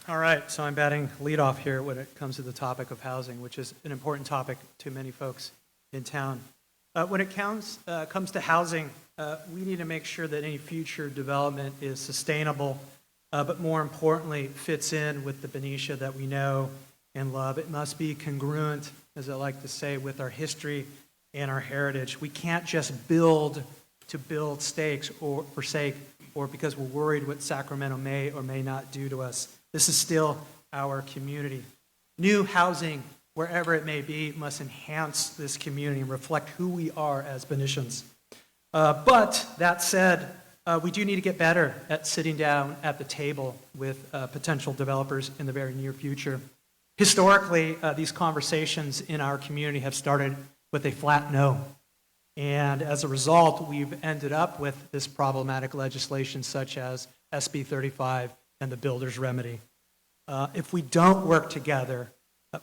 All right, so I'm batting leadoff here when it comes to the topic of housing, which is an important topic to many folks in town. When it comes to housing, we need to make sure that any future development is sustainable, but more importantly, fits in with the Benicia that we know and love. It must be congruent, as I like to say, with our history and our heritage. We can't just build to build stakes or for sake, or because we're worried what Sacramento may or may not do to us. This is still our community. New housing, wherever it may be, must enhance this community and reflect who we are as Benicians. But that said, we do need to get better at sitting down at the table with potential developers in the very near future. Historically, these conversations in our community have started with a flat no. And as a result, we've ended up with this problematic legislation such as SB 35 and the builder's remedy. If we don't work together,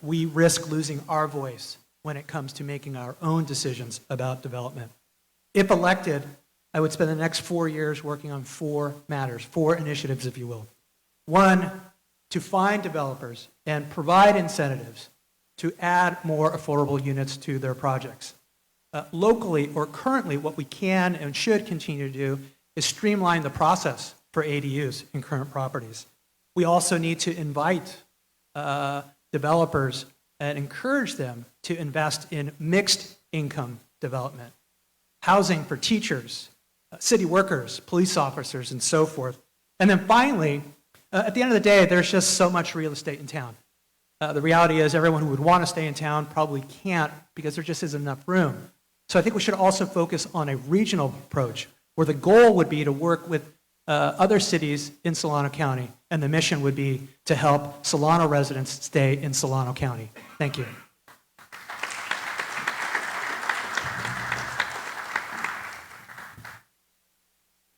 we risk losing our voice when it comes to making our own decisions about development. If elected, I would spend the next 4 years working on 4 matters, 4 initiatives, if you will. 1, to find developers and provide incentives to add more affordable units to their projects. Locally or currently, what we can and should continue to do is streamline the process for ADUs in current properties. We also need to invite developers and encourage them to invest in mixed income development, housing for teachers, city workers, police officers, and so forth. And then finally, at the end of the day, there's just so much real estate in town. The reality is everyone who would want to stay in town probably can't because there just isn't enough room. So I think we should also focus on a regional approach where the goal would be to work with other cities in Solano County, and the mission would be to help Solano residents stay in Solano County. Thank you.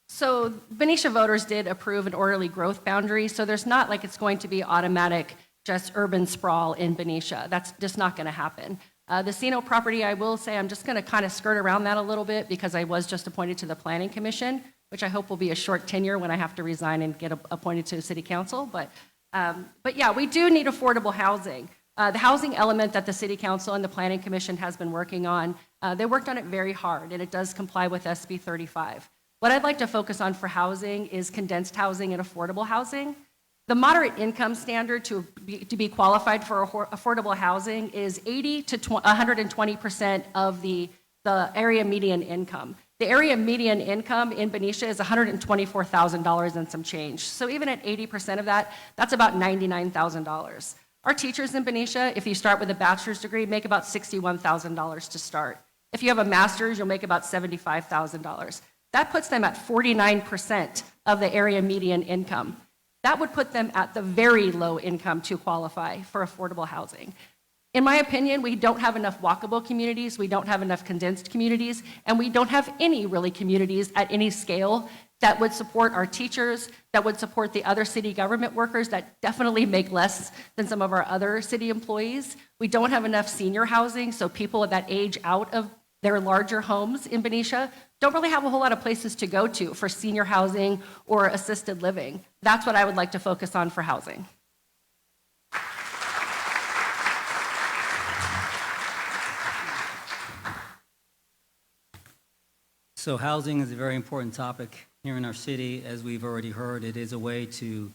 So Benicia voters did approve an orderly growth boundary, so there's not like it's going to be automatic just urban sprawl in Benicia. That's just not going to happen. The Sino property, I will say, I'm just going to kind of skirt around that a little bit because I was just appointed to the Planning Commission, which I hope will be a short tenure when I have to resign and get appointed to City Council. But yeah, we do need affordable housing. The housing element that the City Council and the Planning Commission has been working on, they worked on it very hard, and it does comply with SB 35. What I'd like to focus on for housing is condensed housing and affordable housing. The moderate income standard to be qualified for affordable housing is 80 to 120% of the area median income. The area median income in Benicia is $124,000 and some change. So even at 80% of that, that's about $99,000. Our teachers in Benicia, if you start with a bachelor's degree, make about $61,000 to start. If you have a master's, you'll make about $75,000. That puts them at 49% of the area median income. That would put them at the very low income to qualify for affordable housing. In my opinion, we don't have enough walkable communities, we don't have enough condensed communities, and we don't have any really communities at any scale that would support our teachers, that would support the other city government workers that definitely make less than some of our other city employees. We don't have enough senior housing, so people that age out of their larger homes in Benicia don't really have a whole lot of places to go to for senior housing or assisted living. That's what I would like to focus on for housing. So housing is a very important topic here in our city. As we've already heard, it is a way to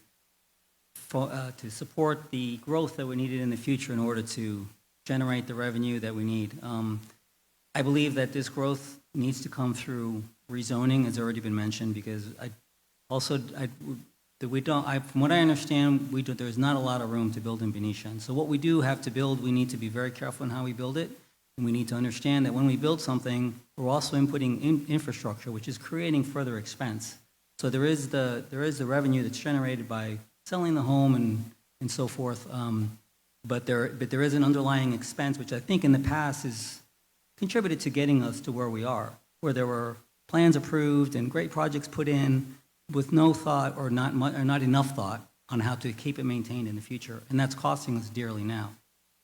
support the growth that we needed in the future in order to generate the revenue that we need. I believe that this growth needs to come through rezoning, as already been mentioned, because from what I understand, there's not a lot of room to build in Benicia. And so what we do have to build, we need to be very careful in how we build it. And we need to understand that when we build something, we're also inputting infrastructure, which is creating further expense. So there is the revenue that's generated by selling the home and so forth, but there is an underlying expense, which I think in the past has contributed to getting us to where we are, where there were plans approved and great projects put in with no thought or not enough thought on how to keep it maintained in the future, and that's costing us dearly now.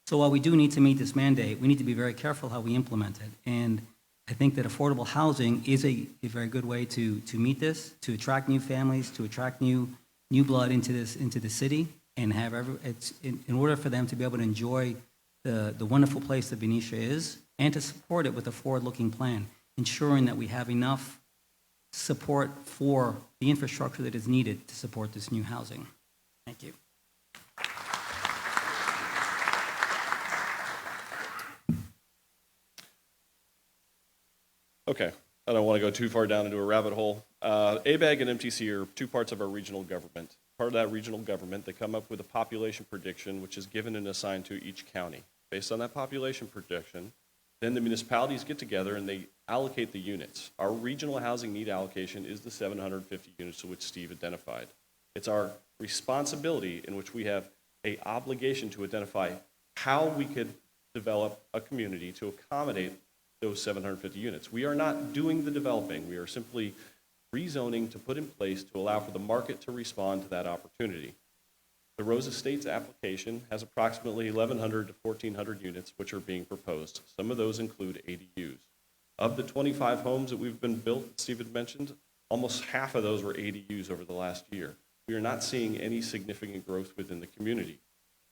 So while we do need to meet this mandate, we need to be very careful how we implement it. And I think that affordable housing is a very good way to meet this, to attract new families, to attract new blood into the city, and have in order for them to be able to enjoy the wonderful place that Benicia is, and to support it with a forward-looking plan, ensuring that we have enough support for the infrastructure that is needed to support this new housing. Thank you. Okay, I don't want to go too far down into a rabbit hole. ABAG and MTC are two parts of our regional government. Part of that regional government, they come up with a population prediction, which is given and assigned to each county. Based on that population prediction, then the municipalities get together and they allocate the units. Our regional housing need allocation is the 750 units to which Steve identified. It's our responsibility in which we have an obligation to identify how we could develop a community to accommodate those 750 units. We are not doing the developing. We are simply rezoning to put in place to allow for the market to respond to that opportunity. The Rose Estates application has approximately 1,100 to 1,400 units which are being proposed. Some of those include ADUs. Of the 25 homes that we've been built, that Steve had mentioned, almost half of those were ADUs over the last year. We are not seeing any significant growth within the community.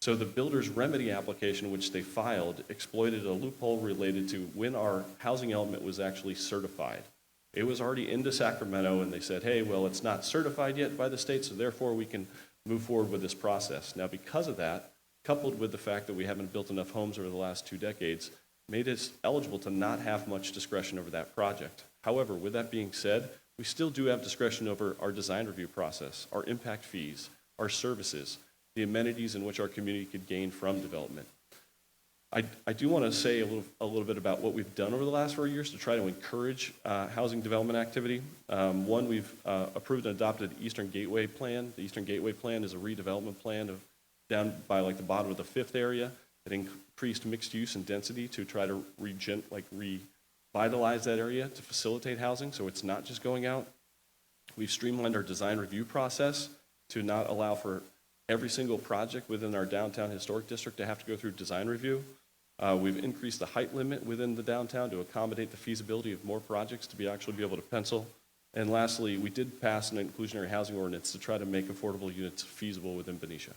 So the builder's remedy application, which they filed, exploited a loophole related to when our housing element was actually certified. It was already into Sacramento, and they said, hey, well, it's not certified yet by the state, so therefore we can move forward with this process. Now, because of that, coupled with the fact that we haven't built enough homes over the last 2 decades, made us eligible to not have much discretion over that project. However, with that being said, we still do have discretion over our design review process, our impact fees, our services, the amenities in which our community could gain from development. I do want to say a little bit about what we've done over the last 4 years to try to encourage housing development activity. One, we've approved and adopted Eastern Gateway Plan. The Eastern Gateway Plan is a redevelopment plan of down by like the bottom of the 5th area. It increased mixed use and density to try to revitalize that area to facilitate housing, so it's not just going out. We've streamlined our design review process to not allow for every single project within our downtown historic district to have to go through design review. We've increased the height limit within the downtown to accommodate the feasibility of more projects to actually be able to pencil. And lastly, we did pass an inclusionary housing ordinance to try to make affordable units feasible within Benicia.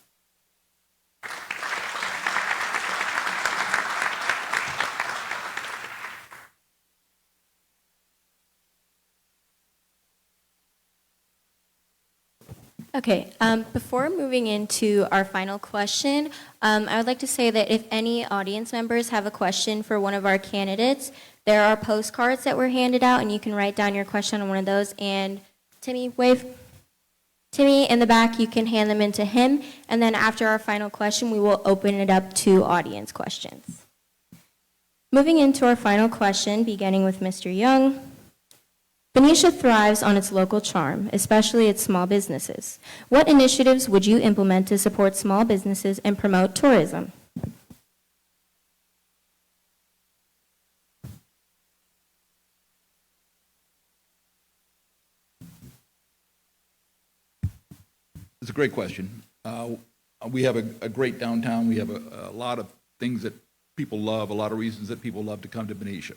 Okay, before moving into our final question, I would like to say that if any audience members have a question for one of our candidates, there are postcards that were handed out, and you can write down your question on one of those. And Timmy, wave. Timmy, in the back, you can hand them in to him. And then after our final question, we will open it up to audience questions. Moving into our final question, beginning with Mr. Young. Benicia thrives on its local charm, especially its small businesses. What initiatives would you implement to support small businesses and promote tourism? It's a great question. We have a great downtown. We have a lot of things that people love, a lot of reasons that people love to come to Benicia.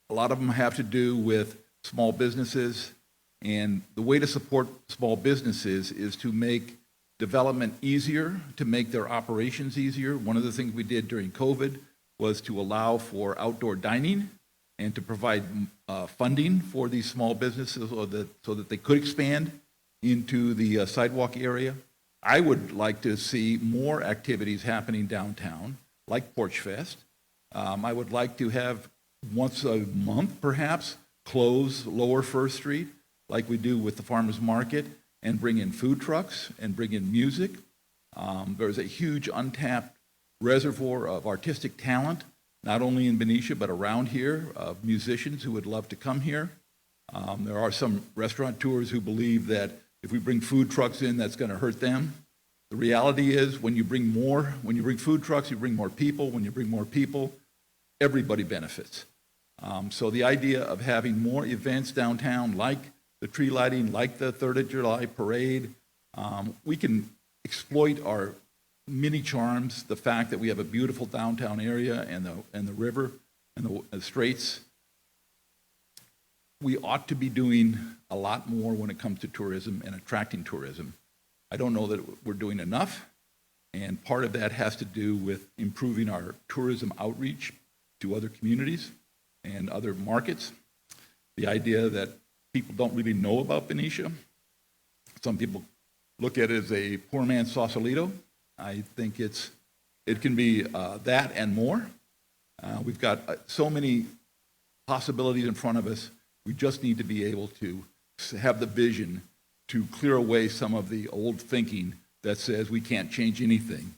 A lot of them have to do with small businesses, and the way to support small businesses is to make development easier, to make their operations easier. One of the things we did during COVID was to allow for outdoor dining and to provide funding for these small businesses so that they could expand into the sidewalk area. I would like to see more activities happening downtown, like Porch Fest. I would like to have once a month, perhaps, close Lower First Street, like we do with the farmers market, and bring in food trucks and bring in music. There's a huge untapped reservoir of artistic talent not only in Benicia, but around here, of musicians who would love to come here. There are some restaurateurs who believe that if we bring food trucks in, that's going to hurt them. The reality is, when you bring food trucks, you bring more people. When you bring more people, everybody benefits. So the idea of having more events downtown, like the tree lighting, like the 3rd of July parade, we can exploit our many charms, the fact that we have a beautiful downtown area and the river and the straits. We ought to be doing a lot more when it comes to tourism and attracting tourism. I don't know that we're doing enough, and part of that has to do with improving our tourism outreach to other communities and other markets. The idea that people don't really know about Benicia. Some people look at it as a poor man's Sausalito. I think it can be that and more. We've got so many possibilities in front of us. We just need to be able to have the vision to clear away some of the old thinking that says we can't change anything.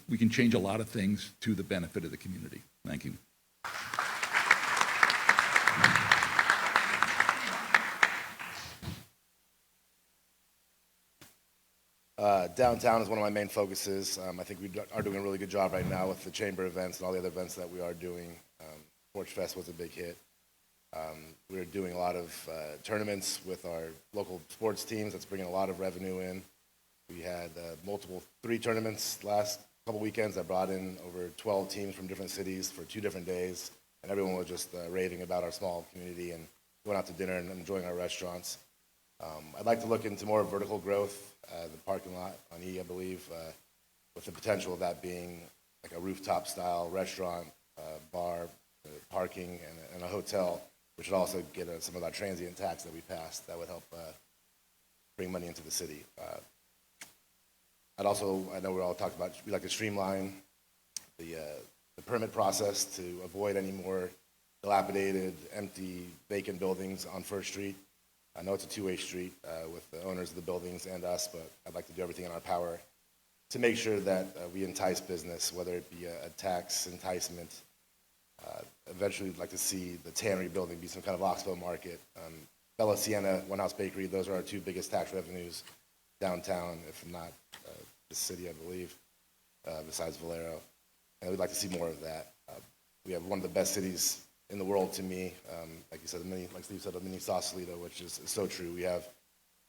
We can change a lot of things to the benefit of the community. Thank you. Downtown is one of my main focuses. I think we are doing a really good job right now with the chamber events and all the other events that we are doing. Porch Fest was a big hit. We're doing a lot of tournaments with our local sports teams. That's bringing a lot of revenue in. We had 3 tournaments last couple weekends that brought in over 12 teams from different cities for 2 different days, and everyone was just raving about our small community and going out to dinner and enjoying our restaurants. I'd like to look into more vertical growth, the parking lot on E, I believe, with the potential of that being like a rooftop-style restaurant, bar, parking, and a hotel, which would also get some of that transient tax that we passed. That would help bring money into the city. I know we all talked about, we like to streamline the permit process to avoid any more dilapidated, empty, vacant buildings on First Street. I know it's a two-way street with the owners of the buildings and us, but I'd like to do everything in our power to make sure that we entice business, whether it be a tax enticement. Eventually, we'd like to see the Tannery building be some kind of Oxbow market. Bella Sienna, One House Bakery, those are our 2 biggest tax revenues downtown, if not the city, I believe, besides Valero. And we'd like to see more of that. We have one of the best cities in the world to me. Like you said, like Steve said, a mini Sausalito, which is so true. We have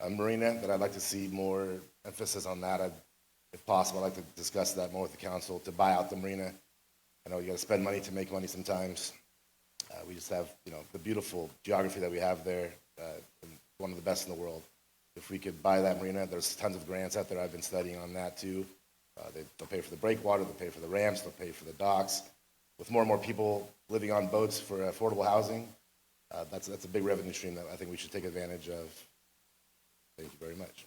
a marina that I'd like to see more emphasis on that. If possible, I'd like to discuss that more with the council to buy out the marina. I know you got to spend money to make money sometimes. We just have, the beautiful geography that we have there, one of the best in the world. If we could buy that marina, there's tons of grants out there. I've been studying on that too. They'll pay for the breakwater, they'll pay for the ramps, they'll pay for the docks. With more and more people living on boats for affordable housing, that's a big revenue stream that I think we should take advantage of. Thank you very much.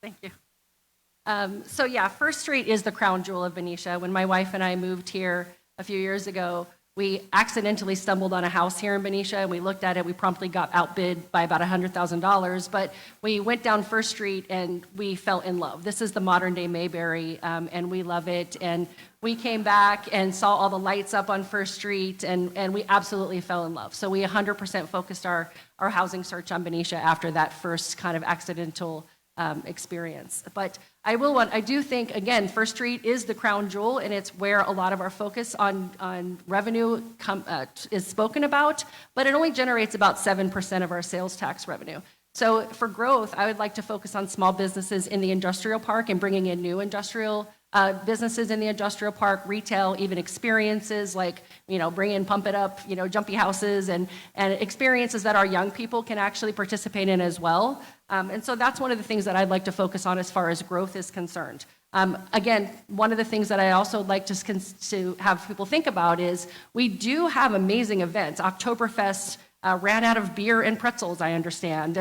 Thank you. So yeah, First Street is the crown jewel of Benicia. When my wife and I moved here a few years ago, we accidentally stumbled on a house here in Benicia, and we looked at it. We promptly got outbid by about $100,000, but we went down First Street and we fell in love. This is the modern-day Mayberry, and we love it. And we came back and saw all the lights up on First Street, and we absolutely fell in love. So we 100% focused our housing search on Benicia after that first kind of accidental experience. But I do think, again, First Street is the crown jewel, and it's where a lot of our focus on revenue is spoken about, but it only generates about 7% of our sales tax revenue. So for growth, I would like to focus on small businesses in the industrial park and bringing in new industrial businesses in the industrial park, retail, even experiences like, bring in Pump It Up, jumpy houses and experiences that our young people can actually participate in as well. And so that's one of the things that I'd like to focus on as far as growth is concerned. Again, one of the things that I also like to have people think about is we do have amazing events. Oktoberfest ran out of beer and pretzels, I understand,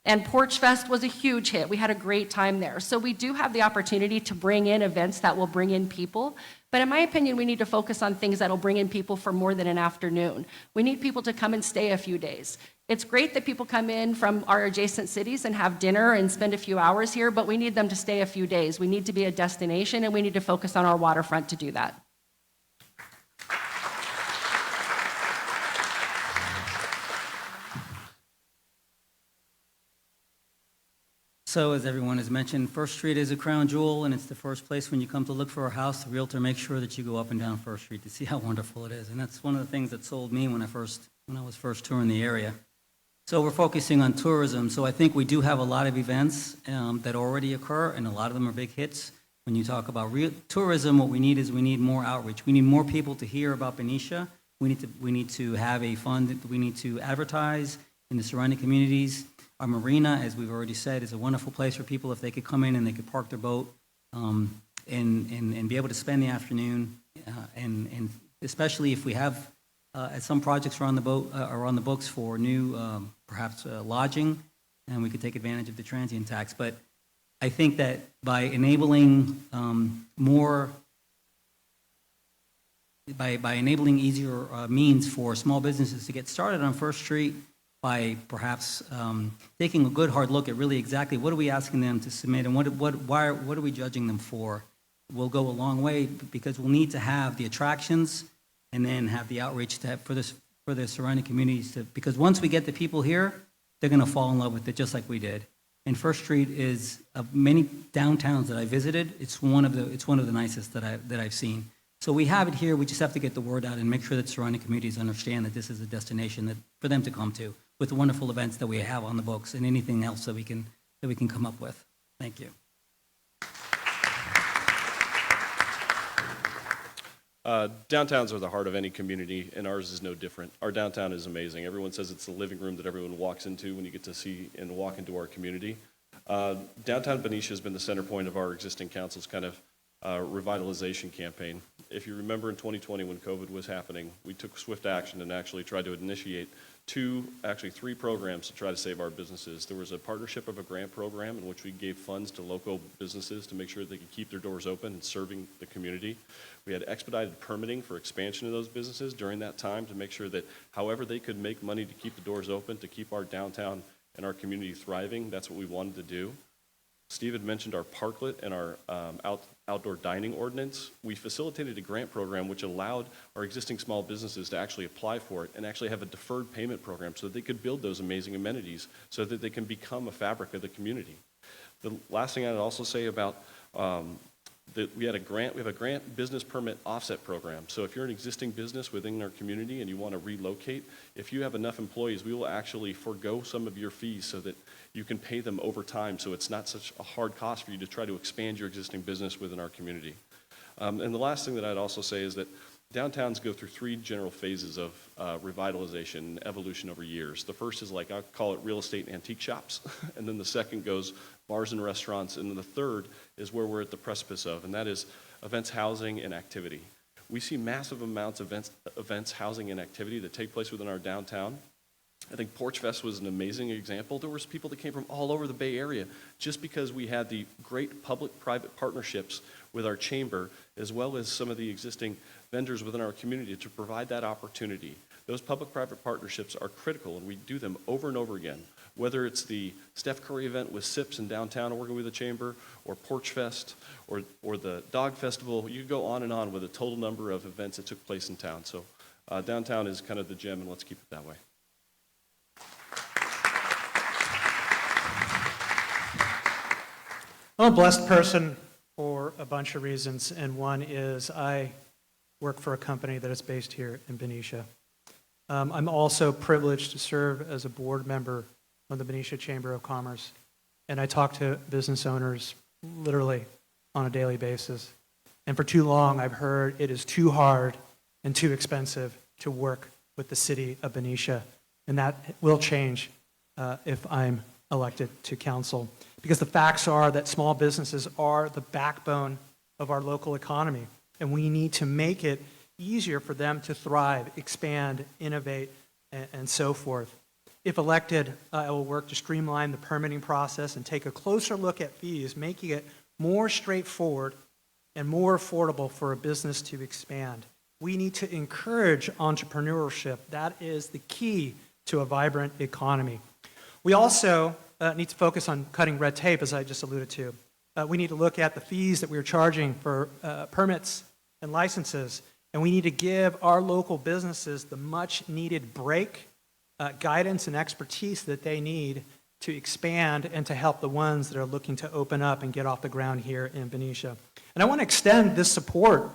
and Porch Fest was a huge hit. We had a great time there. So we do have the opportunity to bring in events that will bring in people. But in my opinion, we need to focus on things that will bring in people for more than an afternoon. We need people to come and stay a few days. It's great that people come in from our adjacent cities and have dinner and spend a few hours here, but we need them to stay a few days. We need to be a destination, and we need to focus on our waterfront to do that. So as everyone has mentioned, First Street is a crown jewel, and it's the first place when you come to look for a house, the realtor makes sure that you go up and down First Street to see how wonderful it is. And that's one of the things that sold me when I was first touring the area. So we're focusing on tourism. So I think we do have a lot of events that already occur, and a lot of them are big hits. When you talk about tourism, what we need more outreach. We need more people to hear about Benicia. We need to have a fund. We need to advertise in the surrounding communities. Our marina, as we've already said, is a wonderful place for people if they could come in and they could park their boat and be able to spend the afternoon. And especially if we have some projects are on the books for new, perhaps lodging, and we could take advantage of the transient tax. But I think that by enabling by enabling easier means for small businesses to get started on First Street, by perhaps taking a good hard look at really exactly what are we asking them to submit and what are we judging them for, will go a long way, because we'll need to have the attractions and then have the outreach for the surrounding communities, because once we get the people here, they're going to fall in love with it just like we did. And First Street is, of many downtowns that I visited, it's one of the nicest that I've seen. So we have it here. We just have to get the word out and make sure that surrounding communities understand that this is a destination for them to come to, with the wonderful events that we have on the books and anything else that we can come up with. Thank you. Downtowns are the heart of any community, and ours is no different. Our downtown is amazing. Everyone says it's the living room that everyone walks into when you get to see and walk into our community. Downtown Benicia has been the center point of our existing council's kind of revitalization campaign. If you remember in 2020 when COVID was happening, we took swift action and actually tried to initiate three programs to try to save our businesses. There was a partnership of a grant program in which we gave funds to local businesses to make sure they could keep their doors open and serving the community. We had expedited permitting for expansion of those businesses during that time to make sure that however they could make money to keep the doors open, to keep our downtown and our community thriving, that's what we wanted to do. Steve had mentioned our parklet and our outdoor dining ordinance. We facilitated a grant program which allowed our existing small businesses to actually apply for it and actually have a deferred payment program so that they could build those amazing amenities so that they can become a fabric of the community. The last thing I'd also say about we have a grant business permit offset program. So if you're an existing business within our community and you want to relocate, if you have enough employees, we will actually forego some of your fees so that you can pay them over time, so it's not such a hard cost for you to try to expand your existing business within our community. And the last thing that I'd also say is that downtowns go through three general phases of revitalization and evolution over years. The first is I call it real estate and antique shops, and then the second goes bars and restaurants, and then the third is where we're at the precipice of, and that is events, housing, and activity. We see massive amounts of events, housing, and activity that take place within our downtown. I think Porch Fest was an amazing example. There was people that came from all over the Bay Area just because we had the great public-private partnerships with our chamber, as well as some of the existing vendors within our community to provide that opportunity. Those public-private partnerships are critical, and we do them over and over again. Whether it's the Steph Curry event with SIPs in downtown working with the chamber, or Porch Fest, or the Dog Festival, you go on and on with a total number of events that took place in town. So downtown is kind of the gem, and let's keep it that way. I'm a blessed person for a bunch of reasons, and one is I work for a company that is based here in Benicia. I'm also privileged to serve as a board member of the Benicia Chamber of Commerce, and I talk to business owners literally on a daily basis. And for too long, I've heard it is too hard and too expensive to work with the city of Benicia, and that will change if I'm elected to council. Because the facts are that small businesses are the backbone of our local economy, and we need to make it easier for them to thrive, expand, innovate, and so forth. If elected, I will work to streamline the permitting process and take a closer look at fees, making it more straightforward and more affordable for a business to expand. We need to encourage entrepreneurship. That is the key to a vibrant economy. We also need to focus on cutting red tape, as I just alluded to. We need to look at the fees that we're charging for permits and licenses, and we need to give our local businesses the much-needed break, guidance, and expertise that they need to expand and to help the ones that are looking to open up and get off the ground here in Benicia. And I want to extend this support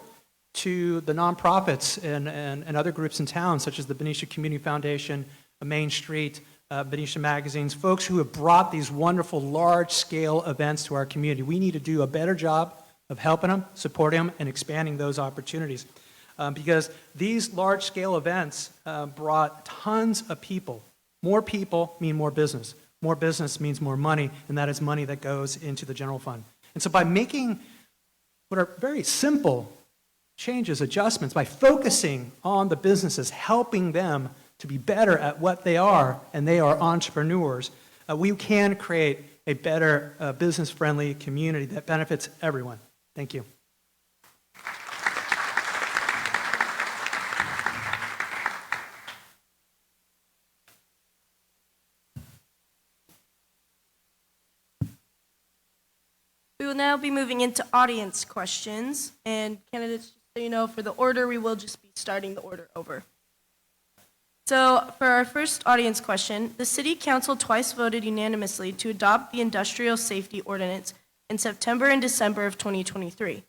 to the nonprofits and other groups in town, such as the Benicia Community Foundation, Main Street, Benicia Magazines, folks who have brought these wonderful large-scale events to our community. We need to do a better job of helping them, supporting them, and expanding those opportunities. Because these large-scale events brought tons of people. More people mean more business. More business means more money, and that is money that goes into the general fund. And so by making what are very simple changes, adjustments, by focusing on the businesses, helping them to be better at what they are, and they are entrepreneurs, we can create a better business-friendly community that benefits everyone. Thank you. We will now be moving into audience questions, and candidates, just so you know, for the order, we will just be starting the order over. So for our first audience question, the City Council twice voted unanimously to adopt the Industrial Safety Ordinance in September and December of 2023.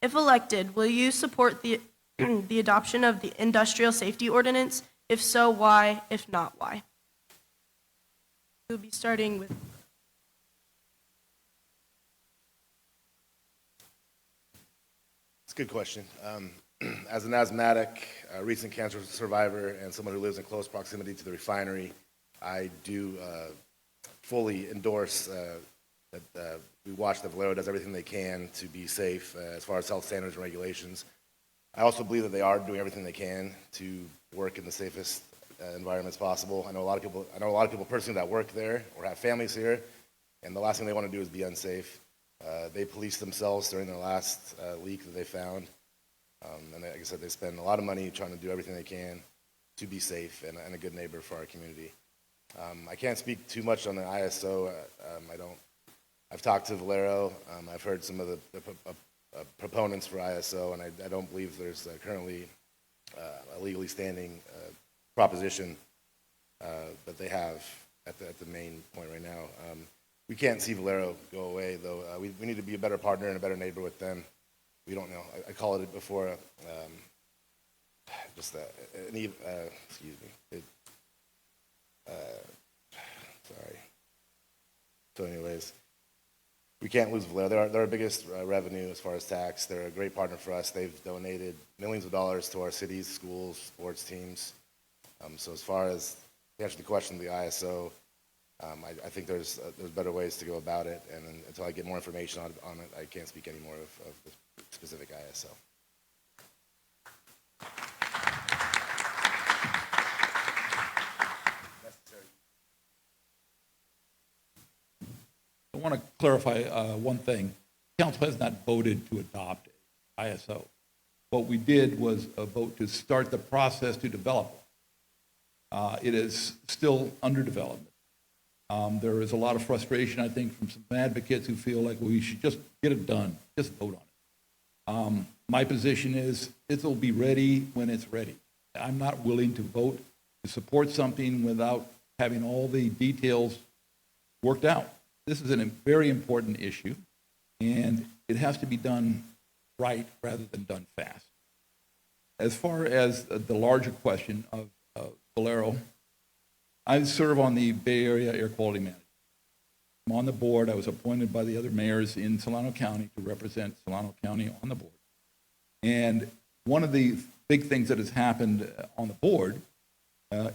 If elected, will you support the, the adoption of the Industrial Safety Ordinance? If so, why? If not, why? We'll be starting with... It's a good question. As an asthmatic, recent cancer survivor, and someone who lives in close proximity to the refinery, I do fully endorse that we watch that Valero does everything they can to be safe as far as health standards and regulations. I also believe that they are doing everything they can to work in the safest environments possible. I know a lot of people personally that work there or have families here, and the last thing they want to do is be unsafe. They police themselves during their last leak that they found. And like I said, they spend a lot of money trying to do everything they can to be safe and a good neighbor for our community. I can't speak too much on the ISO. I've talked to Valero. I've heard some of the proponents for ISO, and I don't believe there's currently a legally standing proposition that they have at the main point right now. We can't see Valero go away, though. We need to be a better partner and a better neighbor with them. We don't know. I called it before, excuse me. Sorry. So anyways, we can't lose Valero. They're our biggest revenue as far as tax. They're a great partner for us. They've donated millions of dollars to our cities, schools, sports teams. So as far as to answer the question of the ISO, I think there's better ways to go about it, and until I get more information on it, I can't speak any more of the specific ISO. I want to clarify one thing. Council has not voted to adopt ISO. What we did was a vote to start the process to develop it. It is still under development. There is a lot of frustration, I think, from some advocates who feel like we should just get it done, just vote on it. My position is it'll be ready when it's ready. I'm not willing to vote to support something without having all the details worked out. This is a very important issue, and it has to be done right rather than done fast. As far as the larger question of Valero, I serve on the Bay Area Air Quality Management. I'm on the board. I was appointed by the other mayors in Solano County to represent Solano County on the board. And one of the big things that has happened on the board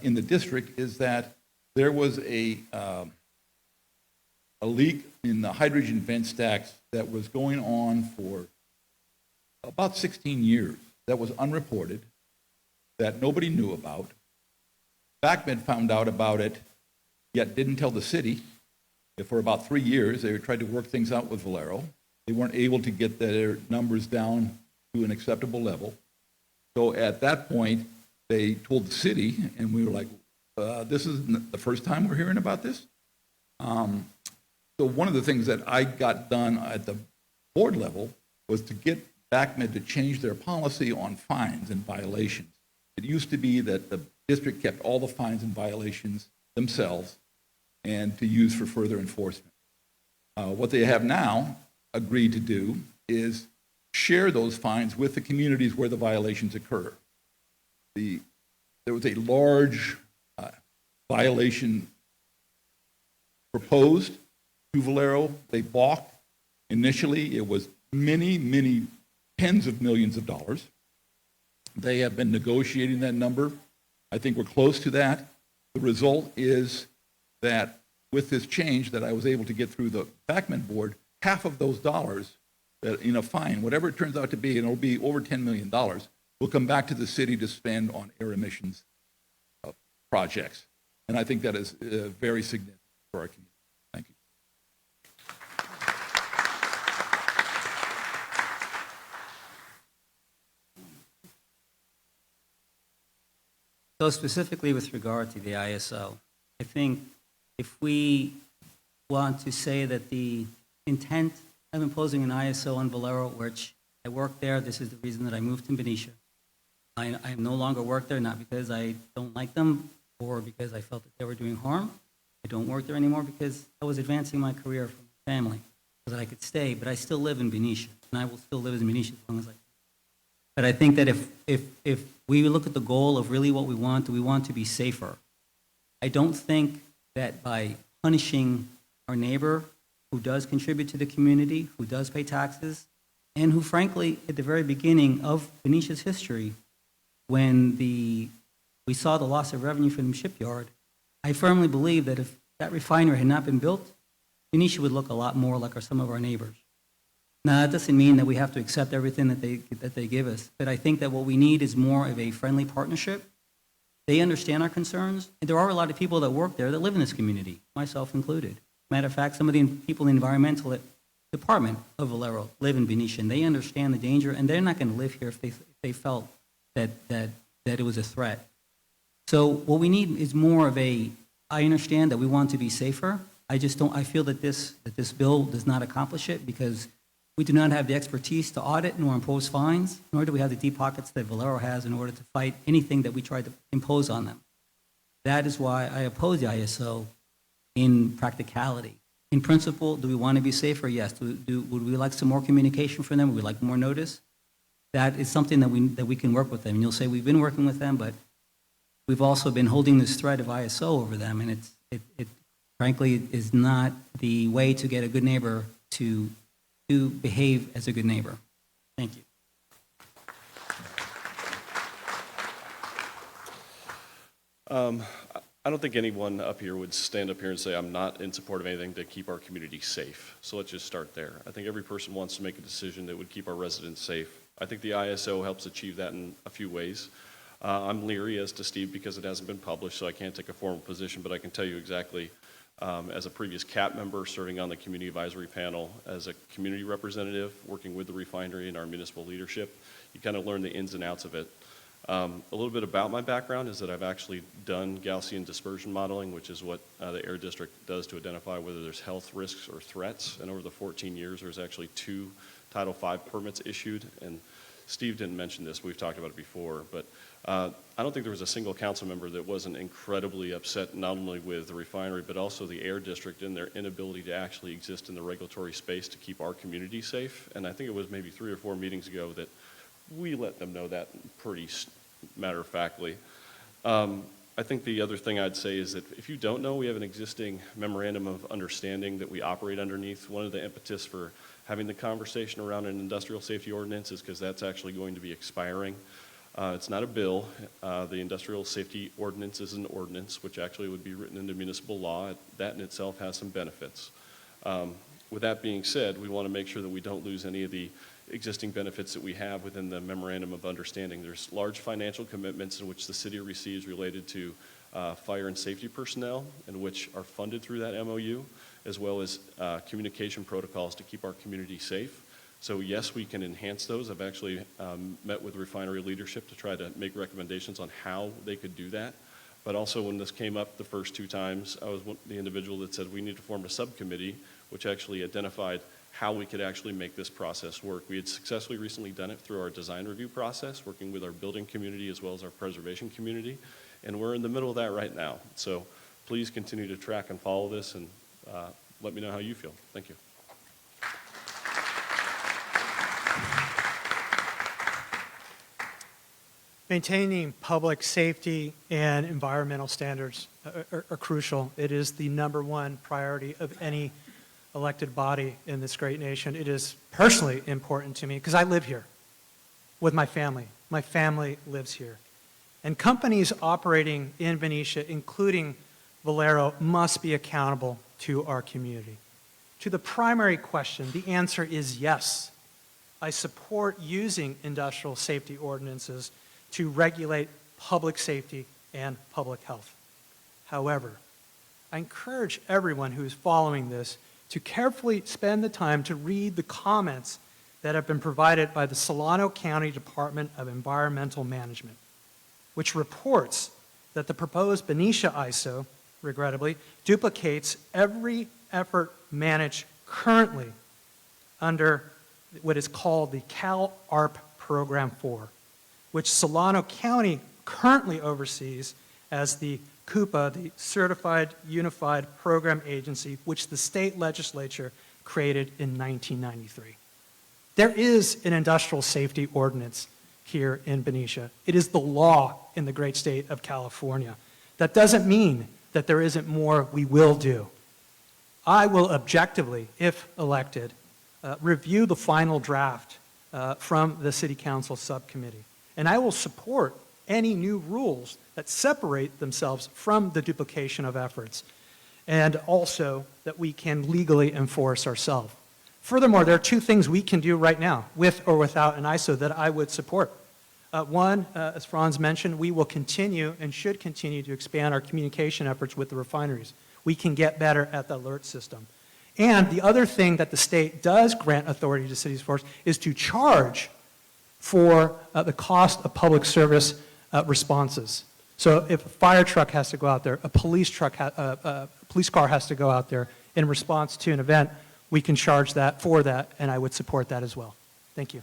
in the district is that there was a leak in the hydrogen vent stacks that was going on for about 16 years that was unreported, that nobody knew about. BACMed found out about it, yet didn't tell the city. For about 3 years, they tried to work things out with Valero. They weren't able to get their numbers down to an acceptable level. So at that point, they told the city, and we were like, this is the first time we're hearing about this. So one of the things that I got done at the board level was to get BACMed to change their policy on fines and violations. It used to be that the district kept all the fines and violations themselves and to use for further enforcement. What they have now agreed to do is share those fines with the communities where the violations occur. There was a large violation proposed to Valero. They balked. Initially, it was many tens of millions of dollars. They have been negotiating that number. I think we're close to that. The result is that with this change that I was able to get through the BACMed board, half of those dollars that in a fine, whatever it turns out to be, and it'll be over $10 million, will come back to the city to spend on air emissions projects. And I think that is very significant for our community. Thank you. So specifically with regard to the ISO, I think if we want to say that the intent of imposing an ISO on Valero, which I worked there, this is the reason that I moved to Benicia. I no longer work there, not because I don't like them or because I felt that they were doing harm. I don't work there anymore because I was advancing my career for my family so that I could stay, but I still live in Benicia, and I will still live in Benicia as long as I can. But I think that if we look at the goal of really what we want to be safer. I don't think that by punishing our neighbor who does contribute to the community, who does pay taxes, and who frankly, at the very beginning of Benicia's history, when we saw the loss of revenue from the shipyard, I firmly believe that if that refinery had not been built, Benicia would look a lot more like some of our neighbors. Now, that doesn't mean that we have to accept everything that they give us, but I think that what we need is more of a friendly partnership. They understand our concerns, and there are a lot of people that work there that live in this community, myself included. Matter of fact, some of the people in the environmental department of Valero live in Benicia, and they understand the danger, and they're not going to live here if they felt that it was a threat. So what we need is more of I understand that we want to be safer. I feel that this bill does not accomplish it because we do not have the expertise to audit nor impose fines, nor do we have the deep pockets that Valero has in order to fight anything that we try to impose on them. That is why I oppose the ISO in practicality. In principle, do we want to be safer? Yes. Would we like some more communication from them? Would we like more notice? That is something that we can work with them. And you'll say we've been working with them, but we've also been holding this threat of ISO over them, and it frankly is not the way to get a good neighbor to behave as a good neighbor. Thank you. I don't think anyone up here would stand up here and say, I'm not in support of anything to keep our community safe. So let's just start there. I think every person wants to make a decision that would keep our residents safe. I think the ISO helps achieve that in a few ways. I'm leery as to Steve because it hasn't been published, so I can't take a formal position, but I can tell you exactly, as a previous CAP member serving on the community advisory panel, as a community representative working with the refinery and our municipal leadership, you kind of learn the ins and outs of it. A little bit about my background is that I've actually done Gaussian dispersion modeling, which is what the Air District does to identify whether there's health risks or threats. And over the 14 years, there's actually 2 Title V permits issued. And Steve didn't mention this, we've talked about it before, but I don't think there was a single council member that wasn't incredibly upset not only with the refinery, but also the Air District and their inability to actually exist in the regulatory space to keep our community safe. And I think it was maybe 3 or 4 meetings ago that we let them know that pretty matter-of-factly. I think the other thing I'd say is that if you don't know, we have an existing memorandum of understanding that we operate underneath. One of the impetus for having the conversation around an industrial safety ordinance is because that's actually going to be expiring. It's not a bill. The industrial safety ordinance is an ordinance, which actually would be written into municipal law. That in itself has some benefits. With that being said, we want to make sure that we don't lose any of the existing benefits that we have within the memorandum of understanding. There's large financial commitments in which the city receives related to fire and safety personnel, and which are funded through that MOU, as well as communication protocols to keep our community safe. So yes, we can enhance those. I've actually met with refinery leadership to try to make recommendations on how they could do that. But also when this came up the first two times, I was the individual that said we need to form a subcommittee, which actually identified how we could actually make this process work. We had successfully recently done it through our design review process, working with our building community as well as our preservation community, and we're in the middle of that right now. So please continue to track and follow this, and let me know how you feel. Thank you. Maintaining public safety and environmental standards are crucial. It is the #1 priority of any elected body in this great nation. It is personally important to me because I live here with my family. My family lives here. And companies operating in Benicia, including Valero, must be accountable to our community. To the primary question, the answer is yes. I support using industrial safety ordinances to regulate public safety and public health. However, I encourage everyone who is following this to carefully spend the time to read the comments that have been provided by the Solano County Department of Environmental Management, which reports that the proposed Benicia ISO, regrettably, duplicates every effort managed currently under what is called the CalARP Program 4, which Solano County currently oversees as the CUPA, the Certified Unified Program Agency, which the state legislature created in 1993. There is an industrial safety ordinance here in Benicia. It is the law in the great state of California. That doesn't mean that there isn't more we will do. I will objectively, if elected, review the final draft from the City Council subcommittee. And I will support any new rules that separate themselves from the duplication of efforts, and also that we can legally enforce ourselves. Furthermore, there are two things we can do right now, with or without an ISO, that I would support. One, as Franz mentioned, we will continue and should continue to expand our communication efforts with the refineries. We can get better at the alert system. And the other thing that the state does grant authority to cities for is to charge for the cost of public service responses. So if a fire truck has to go out there, a police car has to go out there in response to an event, we can charge that for that, and I would support that as well. Thank you.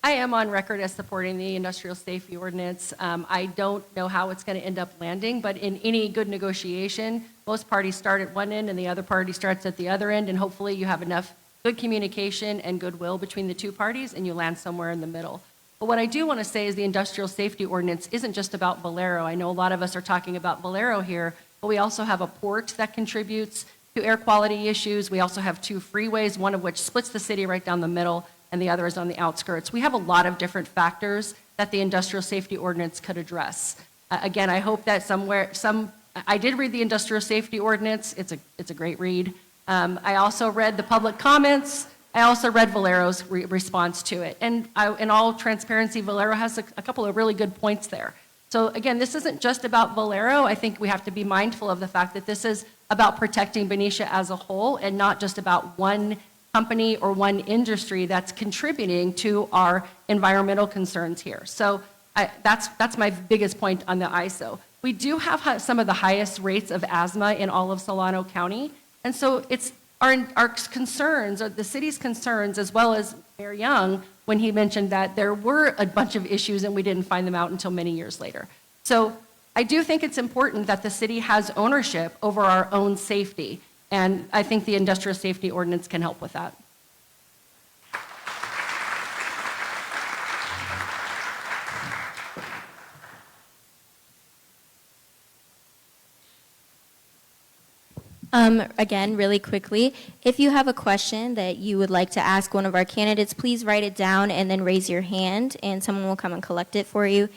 I am on record as supporting the industrial safety ordinance. I don't know how it's going to end up landing, but in any good negotiation, most parties start at one end and the other party starts at the other end, and hopefully you have enough good communication and goodwill between the two parties and you land somewhere in the middle. But what I do want to say is the industrial safety ordinance isn't just about Valero. I know a lot of us are talking about Valero here, but we also have a port that contributes to air quality issues. We also have two freeways, one of which splits the city right down the middle, and the other is on the outskirts. We have a lot of different factors that the industrial safety ordinance could address. Again, I hope that I did read the industrial safety ordinance. It's a great read. I also read the public comments. I also read Valero's response to it. And in all transparency, Valero has a couple of really good points there. So again, this isn't just about Valero. I think we have to be mindful of the fact that this is about protecting Benicia as a whole and not just about one company or one industry that's contributing to our environmental concerns here. So that's my biggest point on the ISO. We do have some of the highest rates of asthma in all of Solano County. And so it's our concerns, or the city's concerns, as well as Mayor Young, when he mentioned that there were a bunch of issues and we didn't find them out until many years later. So I do think it's important that the city has ownership over our own safety. And I think the industrial safety ordinance can help with that. Again, really quickly, if you have a question that you would like to ask one of our candidates, please write it down and then raise your hand, and someone will come and collect it for you.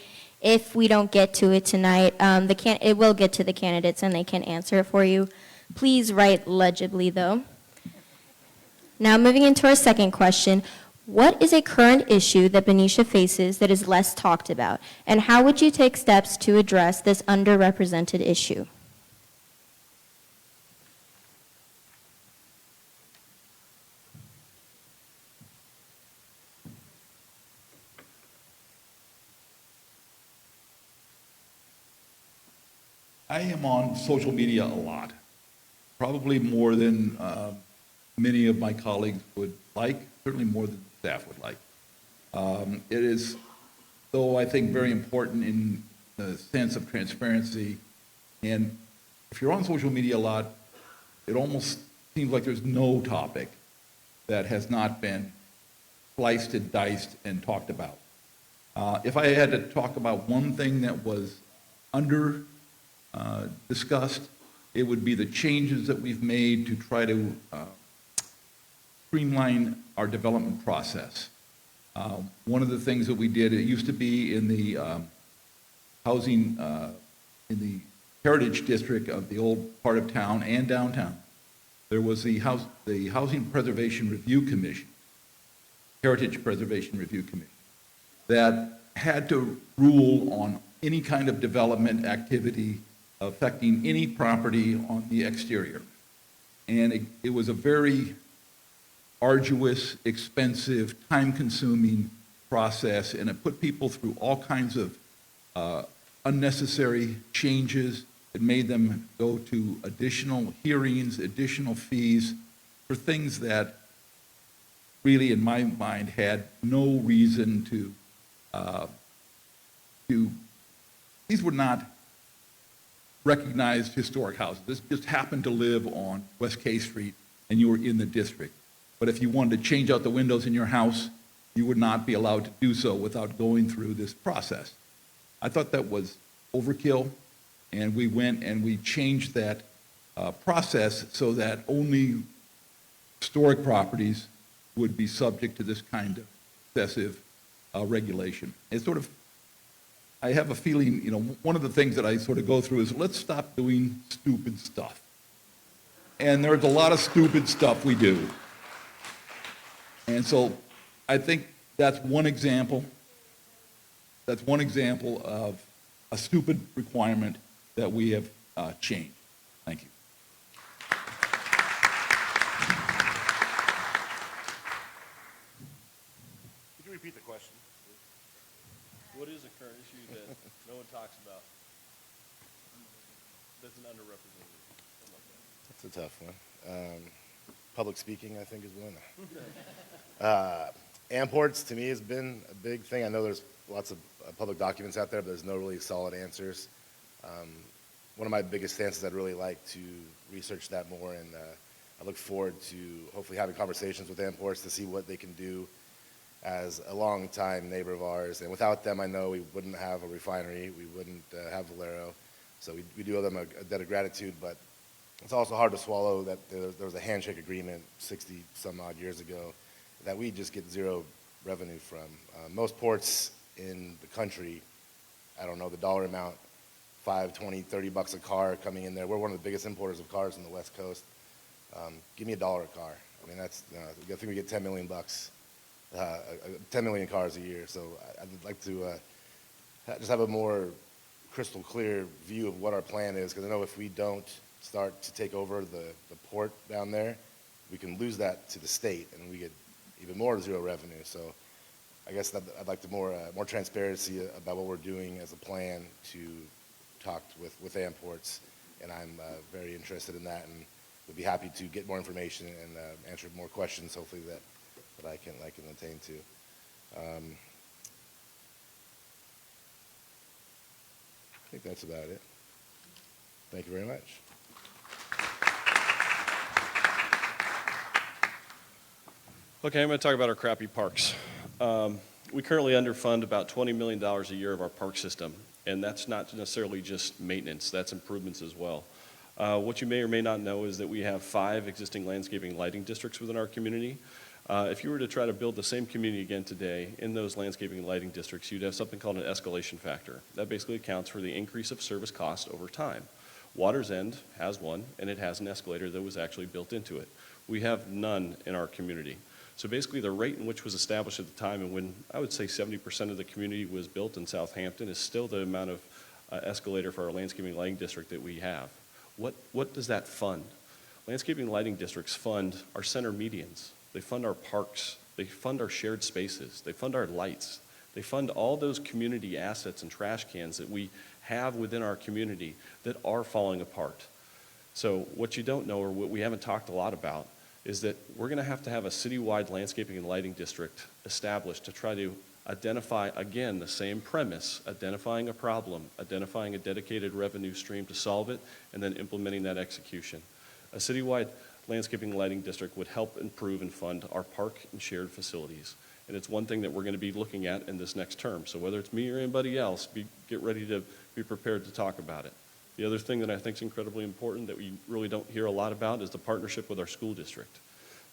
If we don't get to it tonight, it will get to the candidates and they can answer it for you. Please write legibly, though. Now, moving into our second question, what is a current issue that Benicia faces that is less talked about, and how would you take steps to address this underrepresented issue? I am on social media a lot, probably more than many of my colleagues would like, certainly more than staff would like. It is, though, I think very important in the sense of transparency. And if you're on social media a lot, it almost seems like there's no topic that has not been sliced and diced and talked about. If I had to talk about one thing that was under discussed, it would be the changes that we've made to try to streamline our development process. One of the things that we did, it used to be in the housing, in the Heritage District of the old part of town and downtown, there was the Housing Preservation Review Commission, Heritage Preservation Review Commission, that had to rule on any kind of development activity affecting any property on the exterior. And it was a very arduous, expensive, time-consuming process, and it put people through all kinds of unnecessary changes. It made them go to additional hearings, additional fees for things that really, in my mind, had no reason to, these were not recognized historic houses. This just happened to live on West K Street, and you were in the district. But if you wanted to change out the windows in your house, you would not be allowed to do so without going through this process. I thought that was overkill, and we went and we changed that process so that only historic properties would be subject to this kind of excessive regulation. It's sort of, I have a feeling, you know, one of the things that I sort of go through is let's stop doing stupid stuff. And there's a lot of stupid stuff we do. And so I think that's one example. That's one example of a stupid requirement that we have changed. Thank you. Could you repeat the question? What is a current issue that no one talks about? That's an underrepresented issue. That's a tough one. Public speaking, I think, is one. Imports, to me, has been a big thing. I know there's lots of public documents out there, but there's no really solid answers. One of my biggest stances, I'd really like to research that more, and I look forward to hopefully having conversations with imports to see what they can do as a long-time neighbor of ours. And without them, I know we wouldn't have a refinery, we wouldn't have Valero. So we do owe them a debt of gratitude, but it's also hard to swallow that there was a handshake agreement 60 some odd years ago that we just get zero revenue from. Most ports in the country, I don't know the dollar amount, $5, $20, $30 a car coming in there. We're one of the biggest importers of cars on the West Coast. Give me $1 a car. I mean, that's, I think we get 10 million bucks, 10 million cars a year. So I'd like to just have a more crystal clear view of what our plan is, because I know if we don't start to take over the port down there, we can lose that to the state, and we get even more zero revenue. So I guess that I'd like to more transparency about what we're doing as a plan to talk with imports, and I'm very interested in that, and would be happy to get more information and answer more questions, hopefully that I can attain to. I think that's about it. Thank you very much. Okay, I'm going to talk about our crappy parks. We currently underfund about $20 million a year of our park system, and that's not necessarily just maintenance, that's improvements as well. What you may or may not know is that we have 5 existing landscaping lighting districts within our community. If you were to try to build the same community again today in those landscaping and lighting districts, you'd have something called an escalation factor. That basically accounts for the increase of service cost over time. Water's End has one, and it has an escalator that was actually built into it. We have none in our community. So basically the rate in which was established at the time, and when I would say 70% of the community was built in Southampton, is still the amount of escalator for our landscaping and lighting district that we have. What does that fund? Landscaping and lighting districts fund our center medians. They fund our parks. They fund our shared spaces. They fund our lights. They fund all those community assets and trash cans that we have within our community that are falling apart. So what you don't know, or what we haven't talked a lot about, is that we're going to have a citywide landscaping and lighting district established to try to identify, again, the same premise, identifying a problem, identifying a dedicated revenue stream to solve it, and then implementing that execution. A citywide landscaping and lighting district would help improve and fund our park and shared facilities. And it's one thing that we're going to be looking at in this next term. So whether it's me or anybody else, get ready to be prepared to talk about it. The other thing that I think is incredibly important that we really don't hear a lot about is the partnership with our school district.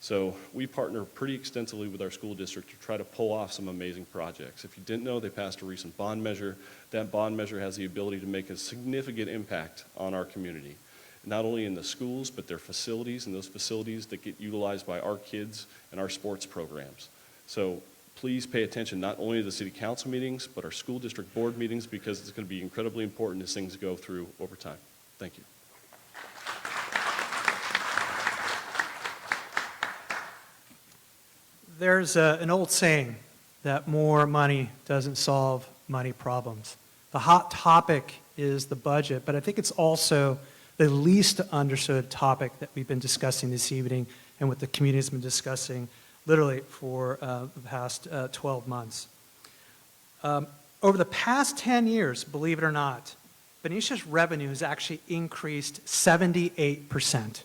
So we partner pretty extensively with our school district to try to pull off some amazing projects. If you didn't know, they passed a recent bond measure. That bond measure has the ability to make a significant impact on our community, not only in the schools, but their facilities, and those facilities that get utilized by our kids and our sports programs. So please pay attention not only to the city council meetings, but our school district board meetings, because it's going to be incredibly important as things go through over time. Thank you. There's an old saying that more money doesn't solve money problems. The hot topic is the budget, but I think it's also the least understood topic that we've been discussing this evening and what the community has been discussing literally for the past 12 months. Over the past 10 years, believe it or not, Benicia's revenue has actually increased 78%.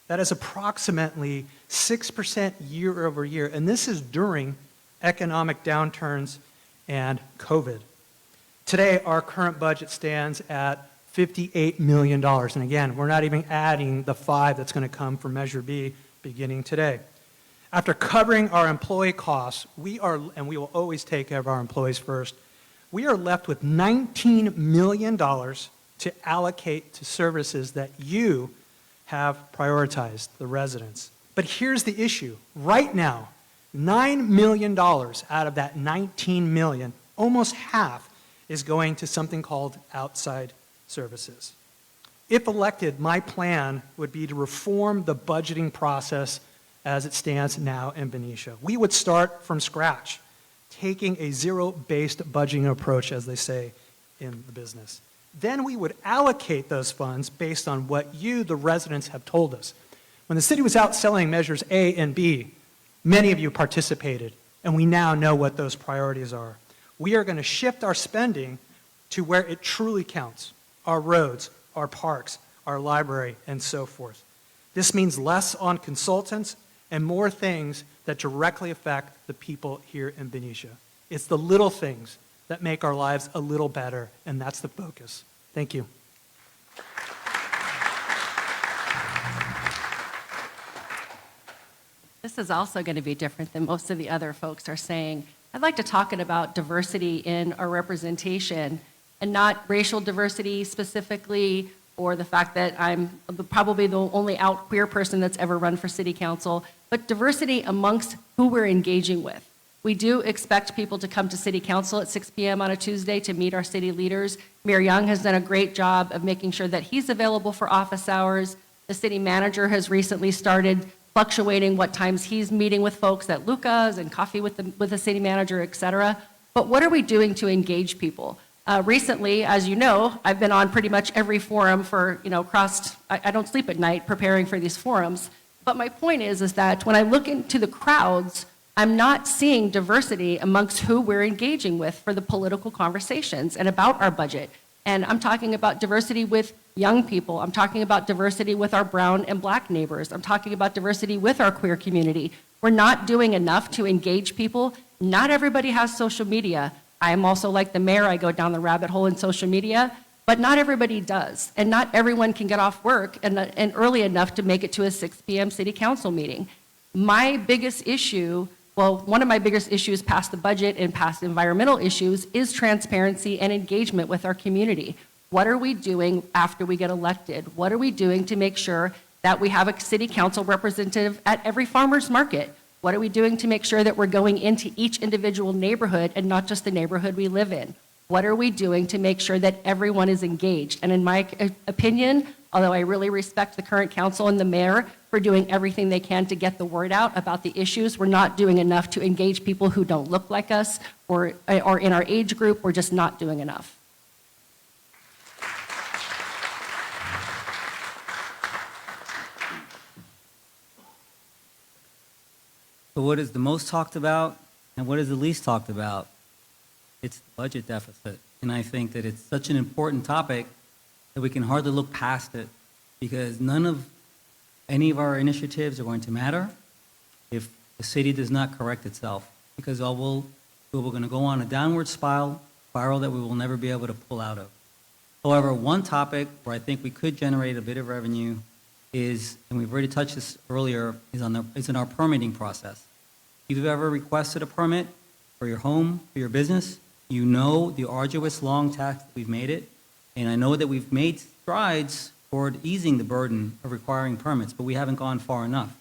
That is approximately 6% year over year, and this is during economic downturns and COVID. Today, our current budget stands at $58 million, and again, we're not even adding the 5 that's going to come from Measure B beginning today. After covering our employee costs, we will always take care of our employees first, we are left with $19 million to allocate to services that you have prioritized, the residents. But here's the issue. Right now, $9 million out of that $19 million, almost half, is going to something called outside services. If elected, my plan would be to reform the budgeting process as it stands now in Benicia. We would start from scratch, taking a zero-based budgeting approach, as they say in the business. Then we would allocate those funds based on what you, the residents, have told us. When the city was out selling measures A and B, many of you participated, and we now know what those priorities are. We are going to shift our spending to where it truly counts: our roads, our parks, our library, and so forth. This means less on consultants and more things that directly affect the people here in Benicia. It's the little things that make our lives a little better, and that's the focus. Thank you. This is also going to be different than most of the other folks are saying. I'd like to talk about diversity in our representation, and not racial diversity specifically, or the fact that I'm probably the only out queer person that's ever run for city council, but diversity amongst who we're engaging with. We do expect people to come to city council at 6 p.m. on a Tuesday to meet our city leaders. Mayor Young has done a great job of making sure that he's available for office hours. The city manager has recently started fluctuating what times he's meeting with folks at Luca's and coffee with the city manager, et cetera. But what are we doing to engage people? Recently, as you know, I've been on pretty much every forum for, I don't sleep at night preparing for these forums. But my point is that when I look into the crowds, I'm not seeing diversity amongst who we're engaging with for the political conversations and about our budget. And I'm talking about diversity with young people. I'm talking about diversity with our brown and black neighbors. I'm talking about diversity with our queer community. We're not doing enough to engage people. Not everybody has social media. I'm also like the mayor, I go down the rabbit hole in social media, but not everybody does. And not everyone can get off work and early enough to make it to a 6 p.m. city council meeting. My biggest issue, one of my biggest issues past the budget and past environmental issues is transparency and engagement with our community. What are we doing after we get elected? What are we doing to make sure that we have a city council representative at every farmer's market? What are we doing to make sure that we're going into each individual neighborhood and not just the neighborhood we live in? What are we doing to make sure that everyone is engaged? And in my opinion, although I really respect the current council and the mayor for doing everything they can to get the word out about the issues, we're not doing enough to engage people who don't look like us or in our age group. We're just not doing enough. But what is the most talked about and what is the least talked about? It's the budget deficit. And I think that it's such an important topic that we can hardly look past it because any of our initiatives are going to matter if the city does not correct itself. Because we're going to go on a downward spiral that we will never be able to pull out of. However, one topic where I think we could generate a bit of revenue is, and we've already touched this earlier, is in our permitting process. If you've ever requested a permit for your home, for your business, you know the arduous, long task that we've made it, and I know that we've made strides toward easing the burden of requiring permits, but we haven't gone far enough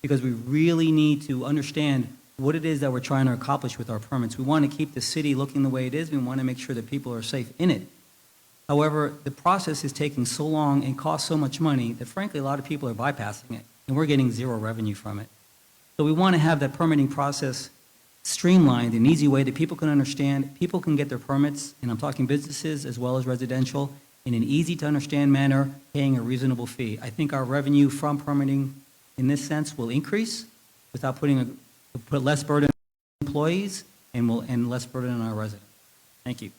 because we really need to understand what it is that we're trying to accomplish with our permits. We want to keep the city looking the way it is. We want to make sure that people are safe in it. However, the process is taking so long and costs so much money that frankly, a lot of people are bypassing it, and we're getting zero revenue from it. So we want to have that permitting process streamlined, an easy way that people can understand, people can get their permits, and I'm talking businesses as well as residential, in an easy-to-understand manner, paying a reasonable fee. I think our revenue from permitting, in this sense, will increase without put less burden on employees and less burden on our residents. Thank you.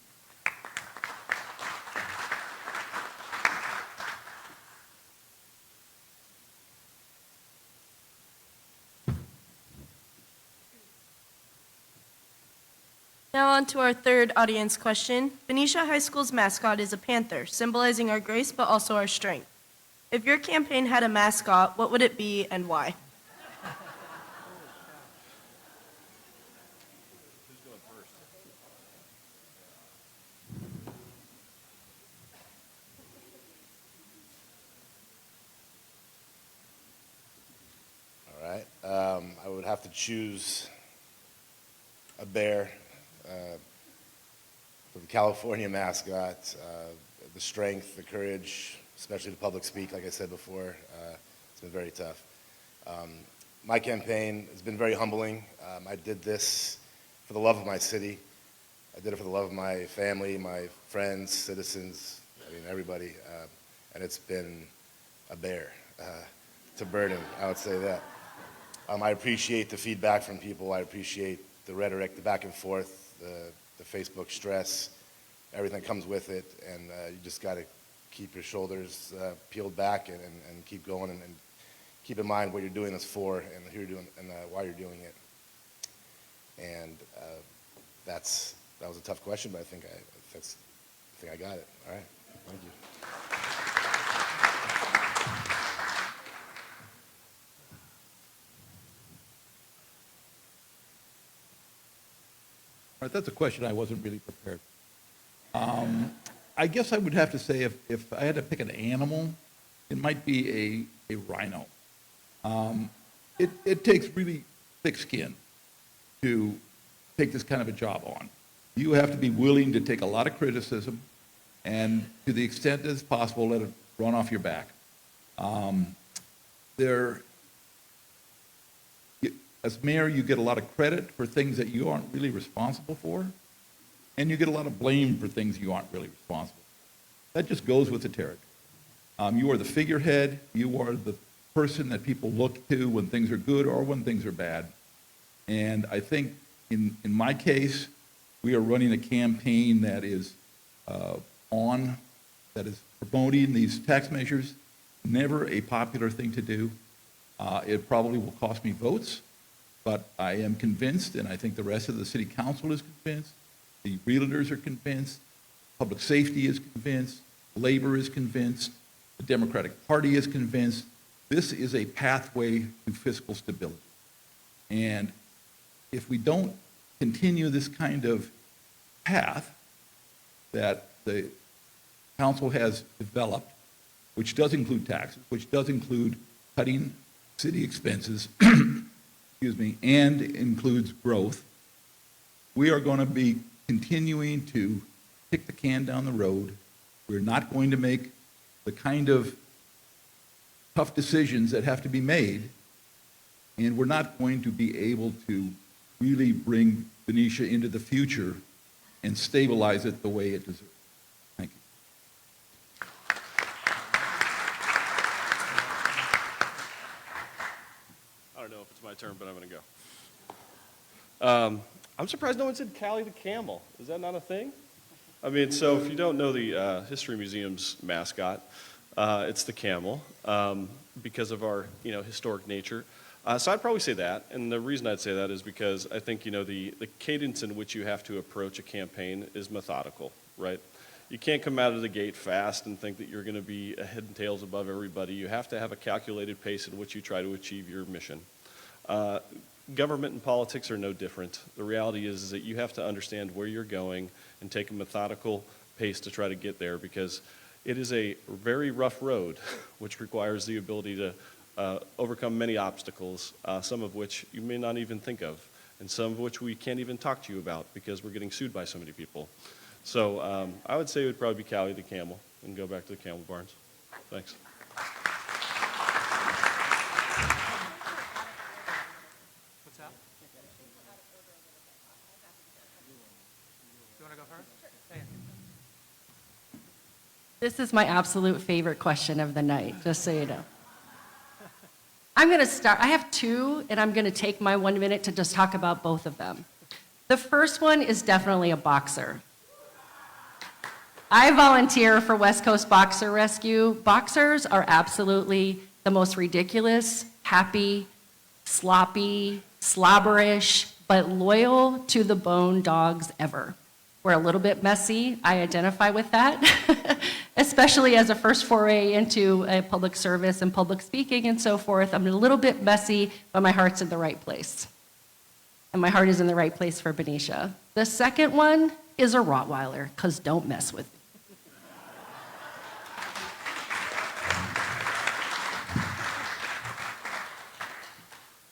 Now on to our third audience question. Benicia High School's mascot is a panther, symbolizing our grace but also our strength. If your campaign had a mascot, what would it be and why? All right. I would have to choose a bear for the California mascot. The strength, the courage, especially to public speak, like I said before, it's been very tough. My campaign has been very humbling. I did this for the love of my city. I did it for the love of my family, my friends, citizens, everybody. And it's been a bear to burden, I would say that. I appreciate the feedback from people. I appreciate the rhetoric, the back and forth, the Facebook stress, everything that comes with it. And you just got to keep your shoulders peeled back and keep going and keep in mind what you're doing this for and who you're doing and why you're doing it. And that was a tough question, but I think I got it. All right, thank you. All right, that's a question I wasn't really prepared. I guess I would have to say if I had to pick an animal, it might be a rhino. It takes really thick skin to take this kind of a job on. You have to be willing to take a lot of criticism and to the extent as possible, let it run off your back. As mayor, you get a lot of credit for things that you aren't really responsible for, and you get a lot of blame for things you aren't really responsible for. That just goes with the territory. You are the figurehead. You are the person that people look to when things are good or when things are bad. And I think in my case, we are running a campaign that is promoting these tax measures. Never a popular thing to do. It probably will cost me votes. But I am convinced, and I think the rest of the city council is convinced, the realtors are convinced, public safety is convinced, labor is convinced, the Democratic Party is convinced, this is a pathway to fiscal stability. And if we don't continue this kind of path that the council has developed, which does include taxes, which does include cutting city expenses, and includes growth, we are going to be continuing to kick the can down the road. We're not going to make the kind of tough decisions that have to be made, and we're not going to be able to really bring Benicia into the future and stabilize it the way it deserves. Thank you. I don't know if it's my turn, but I'm going to go. I'm surprised no one said Callie the camel. Is that not a thing? I mean, so if you don't know the History Museum's mascot, it's the camel because of our, historic nature. So I'd probably say that, and the reason I'd say that is because I think, the cadence in which you have to approach a campaign is methodical, right? You can't come out of the gate fast and think that you're going to be head and tails above everybody. You have to have a calculated pace in which you try to achieve your mission. Government and politics are no different. The reality is that you have to understand where you're going and take a methodical pace to try to get there, because it is a very rough road, which requires the ability to overcome many obstacles, some of which you may not even think of, and some of which we can't even talk to you about because we're getting sued by so many people. So I would say it would probably be Callie the camel, and go back to the camel barns. Thanks. What's that? You want to go first? Hey. This is my absolute favorite question of the night, just so you know. I'm going to start. I have two, and I'm going to take my 1 minute to just talk about both of them. The first one is definitely a boxer. I volunteer for West Coast Boxer Rescue. Boxers are absolutely the most ridiculous, happy, sloppy, slobberish, but loyal to the bone dogs ever. We're a little bit messy. I identify with that, especially as a first foray into public service and public speaking and so forth. I'm a little bit messy, but my heart's in the right place. And my heart is in the right place for Benicia. The second one is a Rottweiler, because don't mess with me.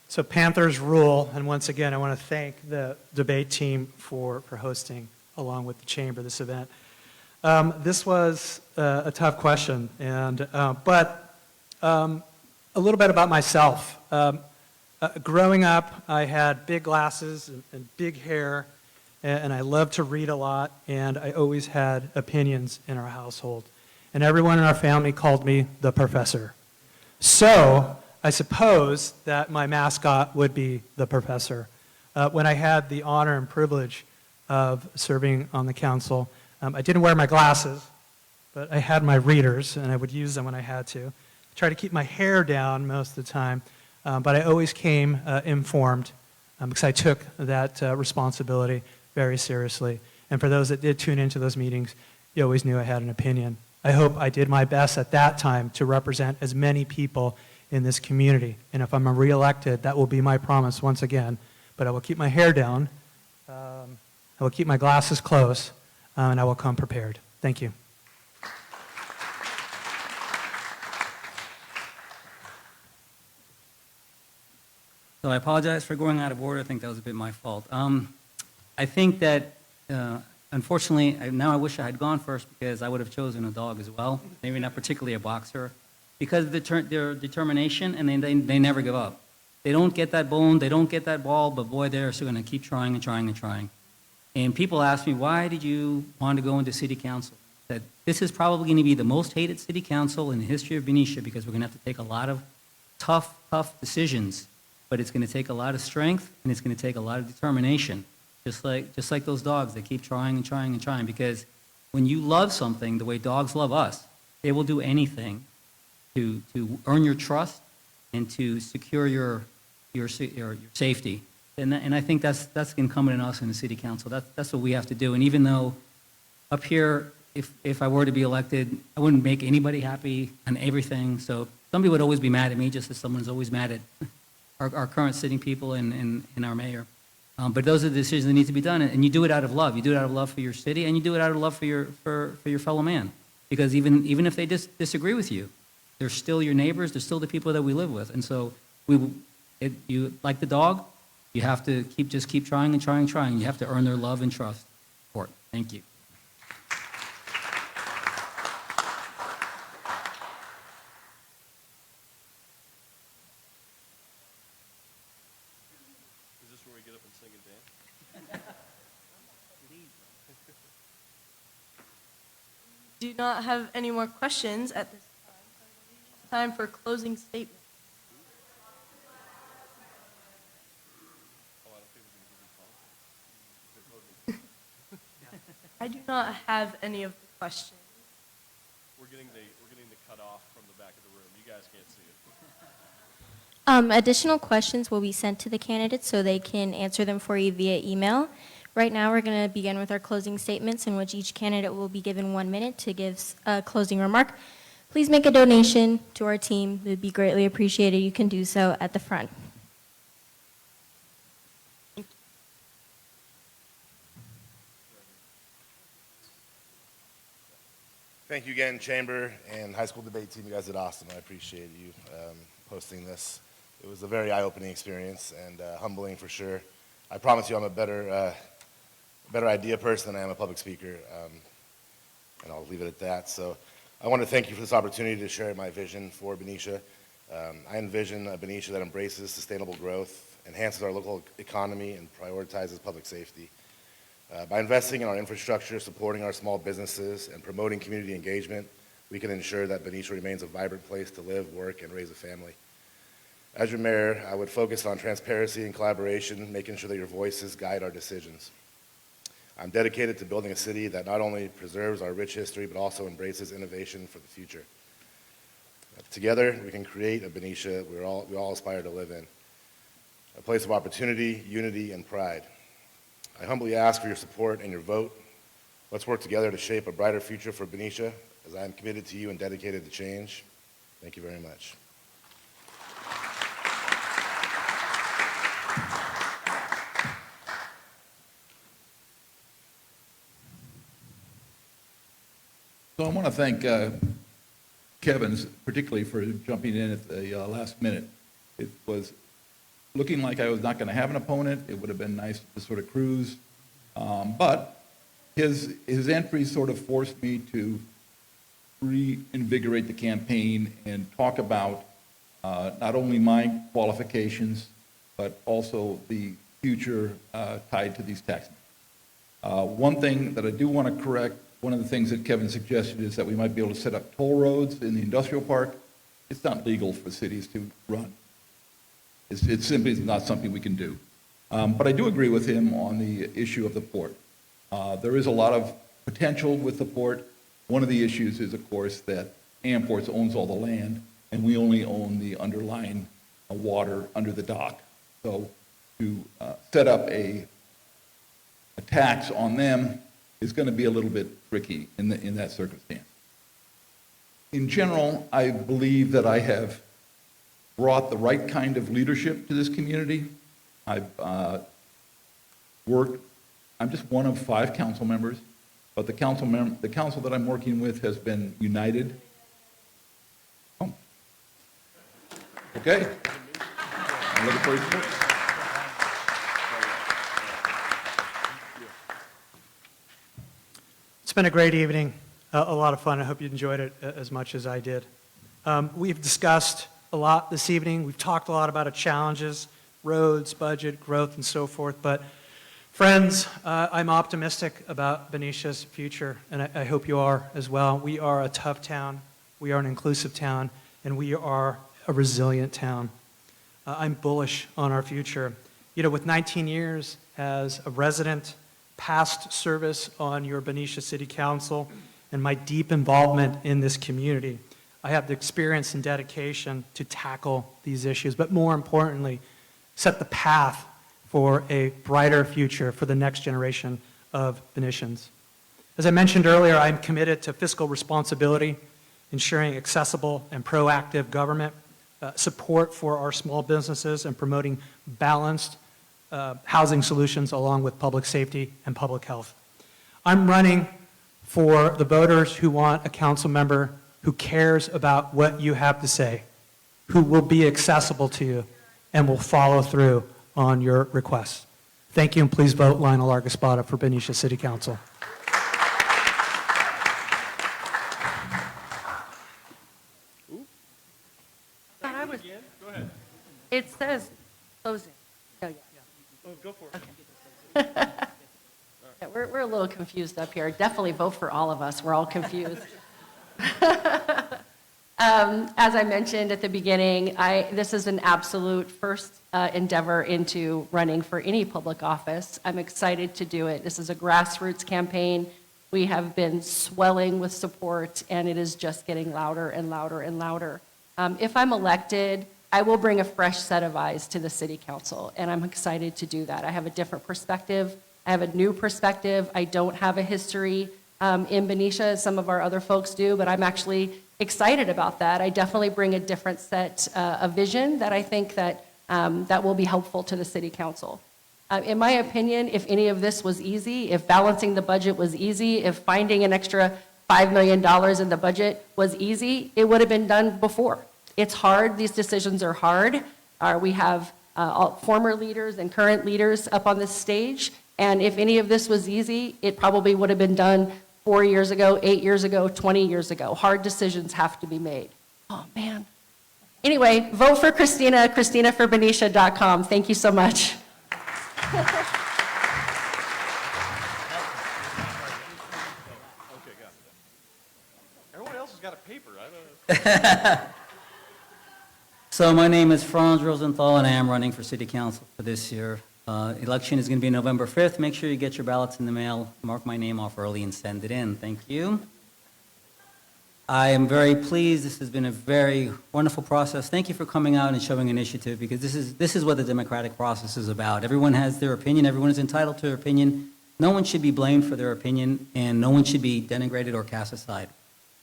So Panthers rule, and once again, I want to thank the debate team for hosting, along with the chamber, this event. This was a tough question, but a little bit about myself. Growing up, I had big glasses and big hair, and I loved to read a lot, and I always had opinions in our household. And everyone in our family called me the professor. So I suppose that my mascot would be the professor. When I had the honor and privilege of serving on the council, I didn't wear my glasses, but I had my readers, and I would use them when I had to. I tried to keep my hair down most of the time, but I always came informed because I took that responsibility very seriously. And for those that did tune into those meetings, you always knew I had an opinion. I hope I did my best at that time to represent as many people in this community. And if I'm reelected, that will be my promise once again. But I will keep my hair down, I will keep my glasses close, and I will come prepared. Thank you. So I apologize for going out of order. I think that was a bit my fault. I think that, unfortunately, now I wish I had gone first because I would have chosen a dog as well, maybe not particularly a boxer, because of their determination, and they never give up. They don't get that bone, they don't get that ball, but boy, they're still going to keep trying and trying and trying. And people ask me, why did you want to go into city council? That this is probably going to be the most hated city council in the history of Benicia, because we're going to have to take a lot of tough decisions, but it's going to take a lot of strength, and it's going to take a lot of determination, just like those dogs. They keep trying and trying and trying, because when you love something the way dogs love us, they will do anything to earn your trust and to secure your safety. And I think that's incumbent on us in the city council. That's what we have to do. And even though up here, if I were to be elected, I wouldn't make anybody happy on everything. So somebody would always be mad at me, just as someone's always mad at our current sitting people and our mayor. But those are the decisions that need to be done, and you do it out of love. You do it out of love for your city, and you do it out of love for your fellow man. Because even if they disagree with you, they're still your neighbors. They're still the people that we live with. And so you like the dog, you have to keep trying and trying and trying. You have to earn their love and trust. Support. Thank you. Is this where we get up and sing and dance? Do not have any more questions at this time. Time for closing statement. I do not have any of the questions. We're getting the cutoff from the back of the room. You guys can't see it. Additional questions will be sent to the candidates so they can answer them for you via email. Right now, we're going to begin with our closing statements, in which each candidate will be given 1 minute to give a closing remark. Please make a donation to our team. It would be greatly appreciated. You can do so at the front. Thank you again, Chamber and high school debate team. You guys did awesome. I appreciate you hosting this. It was a very eye-opening experience and humbling for sure. I promise you I'm a better idea person than I am a public speaker, and I'll leave it at that. So I want to thank you for this opportunity to share my vision for Benicia. I envision a Benicia that embraces sustainable growth, enhances our local economy, and prioritizes public safety. By investing in our infrastructure, supporting our small businesses, and promoting community engagement, we can ensure that Benicia remains a vibrant place to live, work, and raise a family. As your mayor, I would focus on transparency and collaboration, making sure that your voices guide our decisions. I'm dedicated to building a city that not only preserves our rich history, but also embraces innovation for the future. Together, we can create a Benicia we all aspire to live in, a place of opportunity, unity, and pride. I humbly ask for your support and your vote. Let's work together to shape a brighter future for Benicia, as I am committed to you and dedicated to change. Thank you very much. So I want to thank Kevin particularly for jumping in at the last minute. It was looking like I was not going to have an opponent. It would have been nice to sort of cruise. But his entry sort of forced me to reinvigorate the campaign and talk about not only my qualifications, but also the future tied to these tax maps. One thing that I do want to correct, one of the things that Kevin suggested is that we might be able to set up toll roads in the industrial park. It's not legal for cities to run. It simply is not something we can do. But I do agree with him on the issue of the port. There is a lot of potential with the port. One of the issues is, of course, that Amports owns all the land, and we only own the underlying water under the dock. So to set up a tax on them is going to be a little bit tricky in that circumstance. In general, I believe that I have brought the right kind of leadership to this community. I've worked, I'm just one of 5 council members, but the council that I'm working with has been united. Oh. Okay. I'm looking for your support. It's been a great evening, a lot of fun. I hope you enjoyed it as much as I did. We've discussed a lot this evening. We've talked a lot about our challenges, roads, budget, growth, and so forth. But friends, I'm optimistic about Benicia's future, and I hope you are as well. We are a tough town. We are an inclusive town, and we are a resilient town. I'm bullish on our future. You know, with 19 years as a resident, past service on your Benicia City Council, and my deep involvement in this community, I have the experience and dedication to tackle these issues, but more importantly, set the path for a brighter future for the next generation of Benicians. As I mentioned earlier, I'm committed to fiscal responsibility, ensuring accessible and proactive government, support for our small businesses, and promoting balanced housing solutions along with public safety and public health. I'm running for the voters who want a council member who cares about what you have to say, who will be accessible to you, and will follow through on your requests. Thank you, and please vote Lionel Argaspada for Benicia City Council. Go ahead. It says closing. Oh, yeah. Oh, go for it. Okay. Yeah, we're a little confused up here. Definitely vote for all of us. We're all confused. As I mentioned at the beginning, this is an absolute first endeavor into running for any public office. I'm excited to do it. This is a grassroots campaign We have been swelling with support, and it is just getting louder and louder and louder. If I'm elected, I will bring a fresh set of eyes to the city council, and I'm excited to do that. I have a different perspective. I have a new perspective. I don't have a history in Benicia, as some of our other folks do, but I'm actually excited about that. I definitely bring a different set of vision that I think that will be helpful to the city council. In my opinion, if any of this was easy, if balancing the budget was easy, if finding an extra $5 million in the budget was easy, it would have been done before. It's hard. These decisions are hard. We have former leaders and current leaders up on this stage, and if any of this was easy, it probably would have been done 4 years ago, 8 years ago, 20 years ago. Hard decisions have to be made. Oh, man. Anyway, vote for Christina, ChristinaForBenicia.com. Thank you so much. Okay, got it. Everyone else has got a paper. I don't know. So my name is Franz Rosenthal, and I am running for city council for this year. Election is going to be November 5th. Make sure you get your ballots in the mail, mark my name off early, and send it in. Thank you. I am very pleased. This has been a very wonderful process. Thank you for coming out and showing initiative, because this is what the democratic process is about. Everyone has their opinion. Everyone is entitled to their opinion. No one should be blamed for their opinion, and no one should be denigrated or cast aside.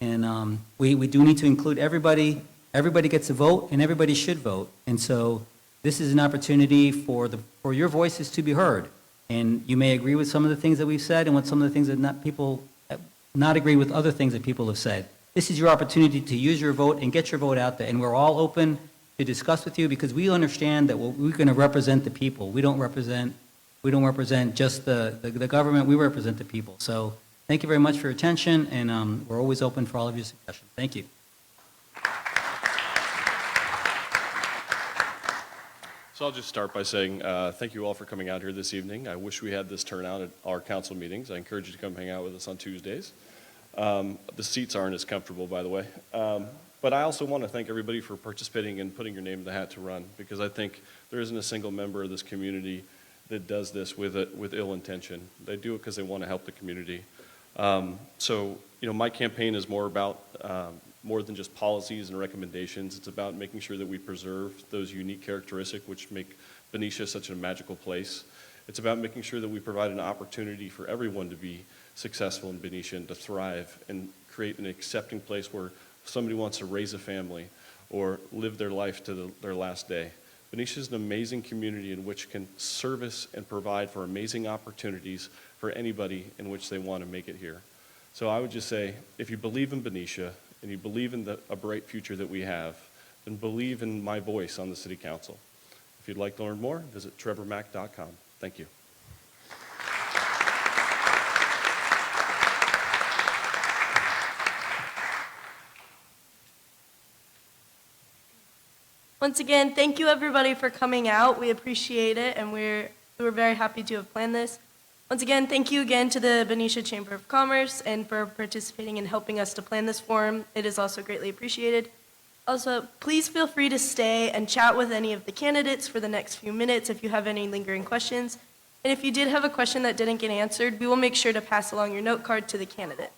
And we do need to include everybody. Everybody gets a vote, and everybody should vote. And so this is an opportunity for your voices to be heard. And you may agree with some of the things that we've said, and with some of the things that not agree with other things that people have said. This is your opportunity to use your vote and get your vote out there. And we're all open to discuss with you, because we understand that we're going to represent the people. We don't represent just the government. We represent the people. So thank you very much for your attention, and we're always open for all of your suggestions. Thank you. So I'll just start by saying thank you all for coming out here this evening. I wish we had this turnout at our council meetings. I encourage you to come hang out with us on Tuesdays. The seats aren't as comfortable, by the way. But I also want to thank everybody for participating and putting your name in the hat to run, because I think there isn't a single member of this community that does this with ill intention. They do it because they want to help the community. So, my campaign is more about more than just policies and recommendations. It's about making sure that we preserve those unique characteristics which make Benicia such a magical place. It's about making sure that we provide an opportunity for everyone to be successful in Benicia and to thrive and create an accepting place where somebody wants to raise a family or live their life to their last day. Benicia is an amazing community in which can service and provide for amazing opportunities for anybody in which they want to make it here. So I would just say, if you believe in Benicia and you believe in a bright future that we have, then believe in my voice on the City Council. If you'd like to learn more, visit trevormack.com. Thank you. Once again, thank you everybody for coming out. We appreciate it, and we're very happy to have planned this. Once again, thank you again to the Benicia Chamber of Commerce and for participating and helping us to plan this forum. It is also greatly appreciated. Also, please feel free to stay and chat with any of the candidates for the next few minutes if you have any lingering questions. And if you did have a question that didn't get answered, we will make sure to pass along your note card to the candidate.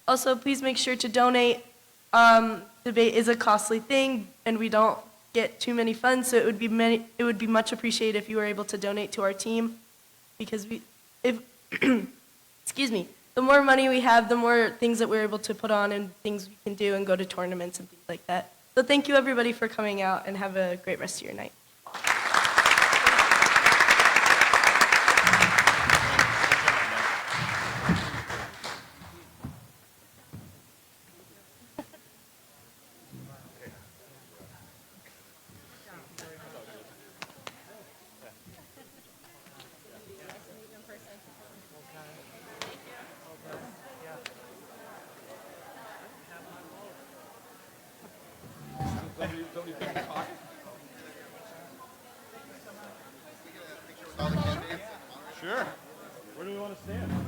Also, please make sure to donate. Debate is a costly thing, and we don't get too many funds, so it would be much appreciated if you were able to donate to our team, because excuse me, the more money we have, the more things that we're able to put on and things we can do and go to tournaments and things like that. So thank you everybody for coming out, and have a great rest of your night. Sure. Where do we want to stand?